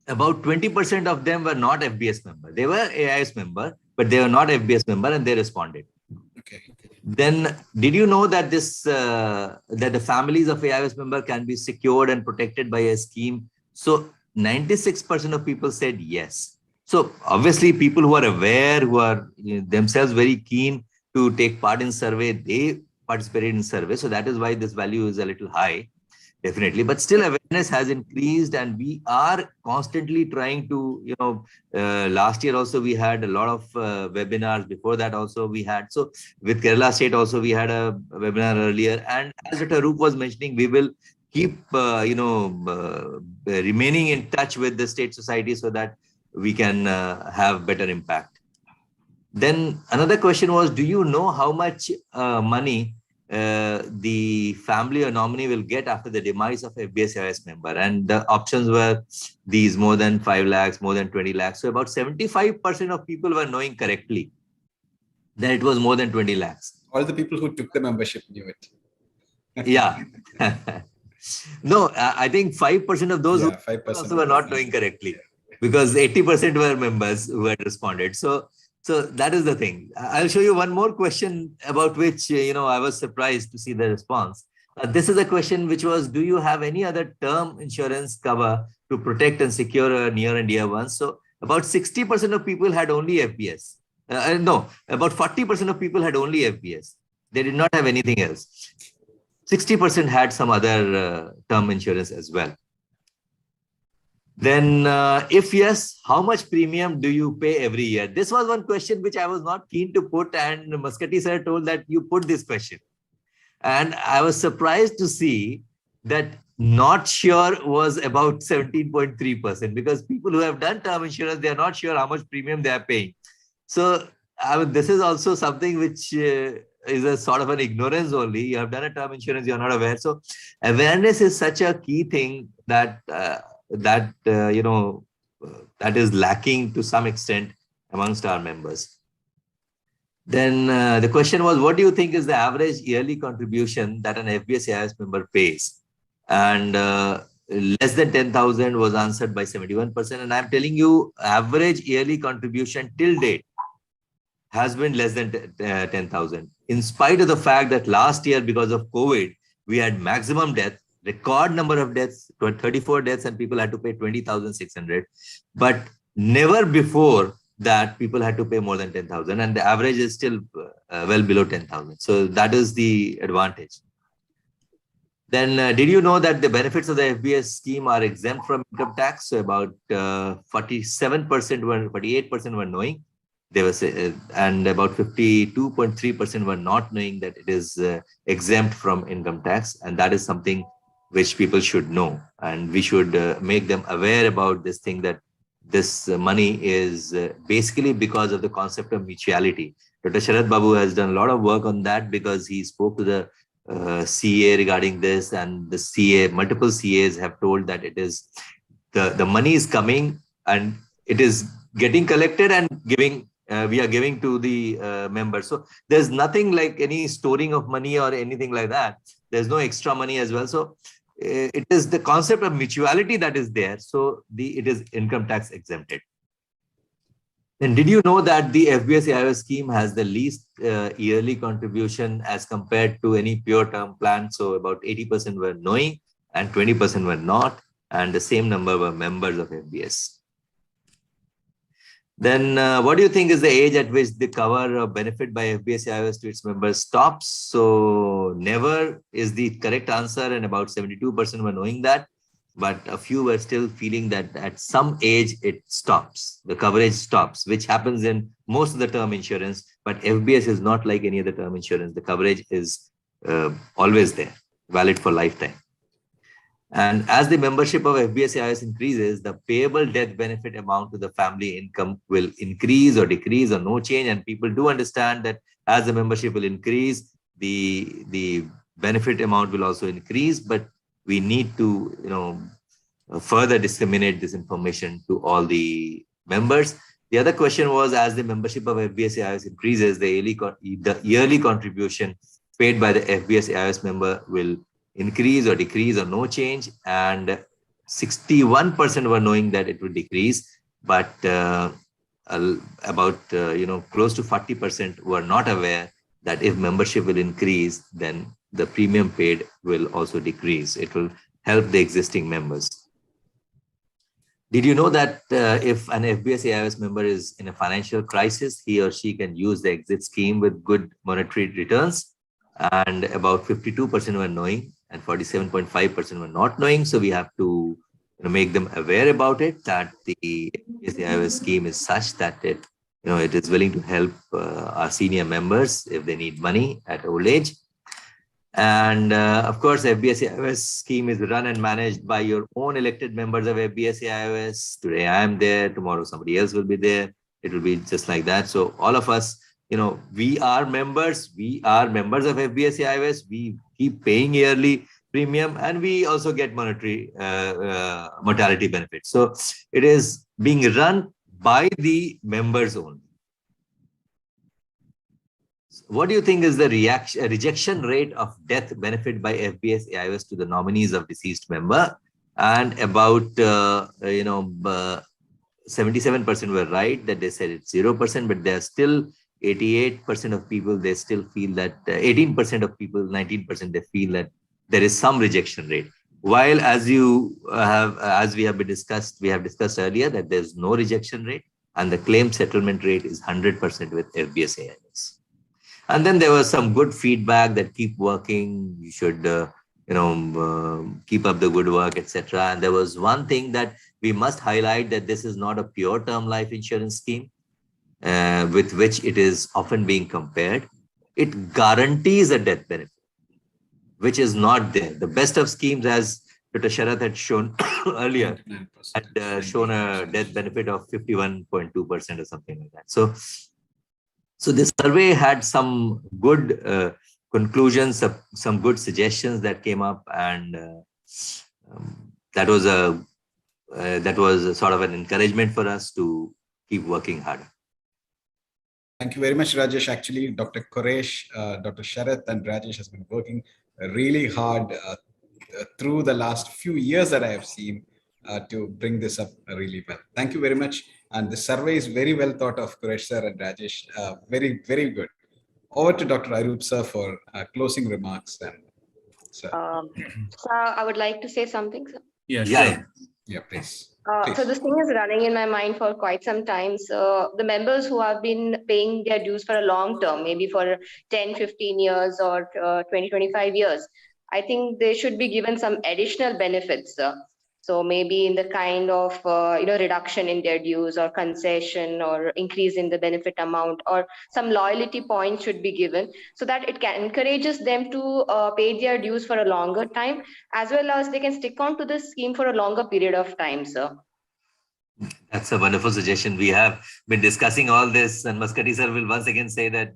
about 20% of them were not FBS member. They were AIOS member, but they were not FBS member, and they responded. Okay. Then, did you know that that the families of AIOS member can be secured and protected by a scheme? So 96% of people said yes. So obviously, people who are aware, who are themselves very keen to take part in survey, they participated in survey. So that is why this value is a little high, definitely. But still, awareness has increased, and we are constantly trying to, last year also we had a lot of webinars. Before that also we had. So with Kerala State also we had a webinar earlier. And as Dr. Roop was mentioning, we will keep, remaining in touch with the state society so that we can have better impact. Then another question was, do you know how much money the family or nominee will get after the demise of FBS AIOS member? And the options were these: more than 5 lakhs, more than 20 lakhs. So about 75% of people were knowing correctly that it was more than 20 lakhs. All the people who took the membership knew it. Yeah. No, I think 5% of those who also were not knowing correctly, because 80% were members who had responded. So that is the thing. I'll show you one more question about which, I was surprised to see the response. This is a question which was, do you have any other term insurance cover to protect and secure a near and dear ones? So about 60% of people had only FBS. No, about 40% of people had only FBS. They did not have anything else. 60% had some other term insurance as well. Then if yes, how much premium do you pay every year? This was one question which I was not keen to put, and Muscati sir told that you put this question. And I was surprised to see that not sure was about 17.3%, because people who have done term insurance, they are not sure how much premium they are paying. So this is also something which is a sort of an ignorance only. You have done a term insurance, you're not aware. So awareness is such a key thing that that is lacking to some extent amongst our members. Then the question was, what do you think is the average yearly contribution that an FBS AIOS member pays? And less than 10,000 was answered by 71%. And I'm telling you, average yearly contribution till date has been less than 10,000. In spite of the fact that last year, because of COVID, we had maximum death, record number of deaths, 34 deaths, and people had to pay 20,600. But never before that people had to pay more than 10,000, and the average is still well below 10,000. So that is the advantage. Then did you know that the benefits of the FBS scheme are exempt from income tax? So about 48% were knowing. They were, and about 52.3% were not knowing that it is exempt from income tax. And that is something which people should know. And we should make them aware about this thing, that this money is basically because of the concept of mutuality. Dr. Sharad Babu has done a lot of work on that, because he spoke to the CA regarding this, and the CA, multiple CAs have told that it is the money is coming and it is getting collected and giving. We are giving to the members. So there's nothing like any storing of money or anything like that. There's no extra money as well. So it is the concept of mutuality that is there. So it is income tax exempted. And did you know that the FBS AIOS scheme has the least yearly contribution as compared to any pure term plan? So about 80% were knowing and 20% were not, and the same number were members of FBS. Then what do you think is the age at which the cover of benefit by FBS AIOS to its members stops? So never is the correct answer, and about 72% were knowing that, but a few were still feeling that at some age it stops, the coverage stops, which happens in most of the term insurance. But FBS is not like any other term insurance. The coverage is always there, valid for lifetime. And as the membership of FBS AIOS increases, the payable death benefit amount to the family income will increase or decrease or no change. And people do understand that as the membership will increase, the benefit amount will also increase. But we need to, further disseminate this information to all the members. The other question was, as the membership of FBS AIOS increases, the yearly contribution paid by the FBS AIOS member will increase or decrease or no change. And 61% were knowing that it would decrease, but about close to 40% were not aware that if membership will increase, then the premium paid will also decrease. It will help the existing members. Did you know that if an FBS AIOS member is in a financial crisis, he or she can use the exit scheme with good monetary returns? And about 52% were knowing and 47.5% were not knowing. So we have to make them aware about it, that the FBS AIOS scheme is such that it is willing to help our senior members if they need money at old age. And of course, FBS AIOS scheme is run and managed by your own elected members of FBS AIOS. Today I am there, tomorrow somebody else will be there. It will be just like that. So all of us, we are members of FBS AIOS. We keep paying yearly premium, and we also get monetary mortality benefits. So it is being run by the members only. What do you think is the rejection rate of death benefit by FBS AIOS to the nominees of deceased member? And about 77% were right, that they said it's 0%, but there are still 88% of people, they still feel that 18% of people, 19%, they feel that there is some rejection rate. While as we have discussed earlier, that there's no rejection rate, and the claim settlement rate is 100% with FBS AIOS. And then there was some good feedback that keep working, you should keep up the good work, etc. And there was one thing that we must highlight, that this is not a pure term life insurance scheme with which it is often being compared. It guarantees a death benefit, which is not there. The best of schemes, as Dr. Sharath had shown earlier, had shown a death benefit of 51.2% or something like that. So So this survey had some good conclusions, some good suggestions that came up, and that was sort of an encouragement for us to keep working harder. Thank you very much, Rajesh. Actually, Dr. Quresh, Dr. Sharath, and Rajesh has been working really hard through the last few years that I have seen to bring this up really well. Thank you very much. And the survey is very well thought of, Quresh sir and Rajesh. Very, very good. Over to Dr. Arup sir for closing remarks. And, sir, I would like to say something, sir. Yeah, sure. Yeah, please. So this thing is running in my mind for quite some time. So the members who have been paying their dues for a long term, maybe for 10, 15 years or 20, 25 years, I think they should be given some additional benefits. So maybe in the kind of, reduction in their dues or concession or increase in the benefit amount, or some loyalty points should be given so that it encourages them to pay their dues for a longer time, as well as they can stick on to the scheme for a longer period of time, sir. That's a wonderful suggestion. We have been discussing all this, and Muscati sir will once again say that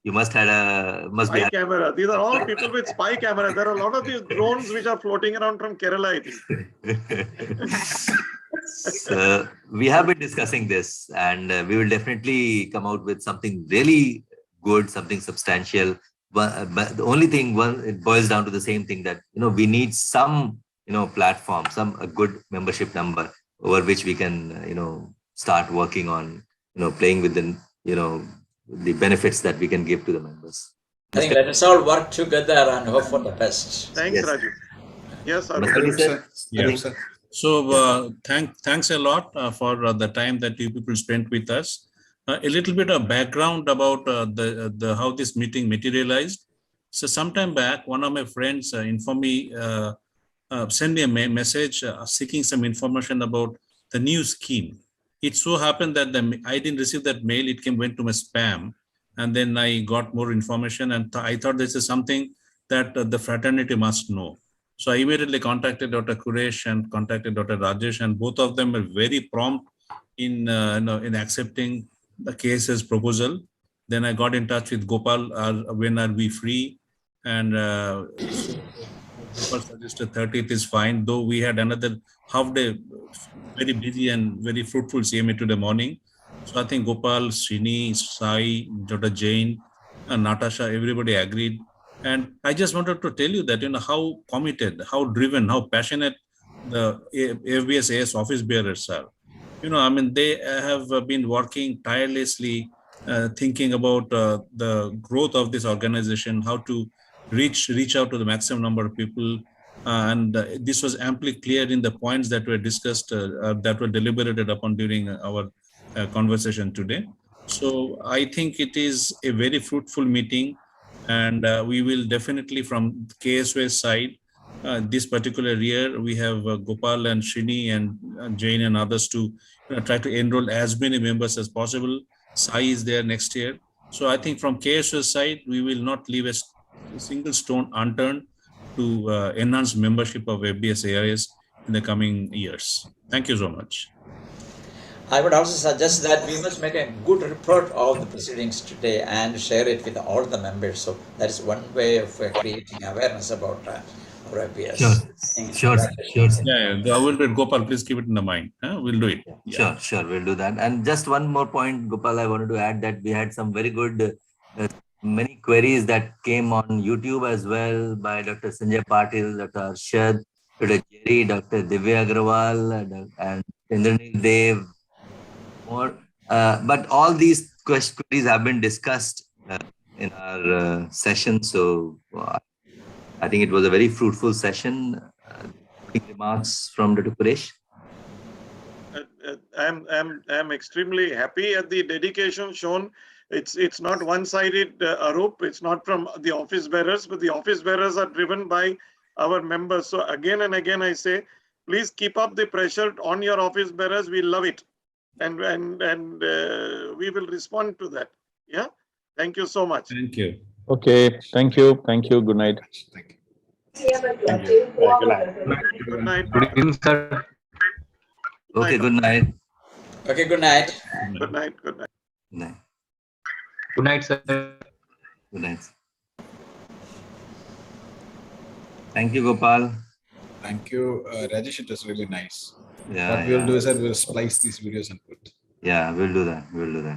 you must be spy camera. These are all people with spy camera. There are a lot of these drones which are floating around from Kerala, I think. So we have been discussing this, and we will definitely come out with something really good, something substantial. But the only thing, it boils down to the same thing, that we need some platform, a good membership number, over which we can, start working on, playing with the benefits that we can give to the members. I think let us all work together and hope for the best. Thanks, Yes. Raju. Yes, Sir. So thanks a lot for the time that you people spent with us. A little bit of background about how this meeting materialized. So sometime back, one of my friends informed me, send me a message seeking some information about the new scheme. It so happened that I didn't receive that mail. It went to my spam, and then I got more information, and I thought this is something that the fraternity must know. So I immediately contacted Dr. Quresh and contacted Dr. Rajesh, and both of them were very prompt in accepting the KS's proposal. Then I got in touch with Gopal. When are we free? And Gopal suggested 30th is fine, though we had another half day, very busy and very fruitful CMA today morning. So I think Gopal, Srini, Sai, Dr. Jain, and Natasha, everybody agreed. And I just wanted to tell you that, how committed, how driven, how passionate the FBS AIOS office bearers are. They have been working tirelessly, thinking about the growth of this organization, how to reach out to the maximum number of people. And this was amply clear in the points that were discussed, that were deliberated upon during our conversation today. So I think it is a very fruitful meeting, and we will definitely, from KSO's side, this particular year, we have Gopal and Srini and Jain and others to try to enroll as many members as possible. Sai is there next year. So I think from KSO's side, we will not leave a single stone unturned to enhance membership of FBS AIOS in the coming years. Thank you so much. I would also suggest that we must make a good report of the proceedings today and share it with all the members. So that is one way of creating awareness about our FBS. Sure. Yeah, I will do it. Gopal, please keep it in the mind. We'll do it. Yeah. Sure, we'll do that. And just one more point, Gopal, I wanted to add that we had some very good, many queries that came on YouTube as well by Dr. Sanjay Patil, Dr. Arshad, Dr. Jerry, Dr. Divya Agrawal, and Indranil Dev. More, but all these queries have been discussed in our session. So I think it was a very fruitful session. Remarks from Dr. Quresh. I'm extremely happy at the dedication shown. It's not one-sided, Arup. It's not from the office bearers, but the office bearers are driven by our members. So again and again, I say, please keep up the pressure on your office bearers. We love it. And we will respond to that. Yeah. Thank you so much. Thank you. Okay. Thank you. Good night. Good night. Good evening, sir. Okay, good night. Okay, good night. Good night. Night. Good night, sir. Good night. Thank you, Gopal. Thank you, Rajesh. It was really nice. Yeah. What we'll do is that we'll splice these videos and put. Yeah, we'll do that. We'll do that.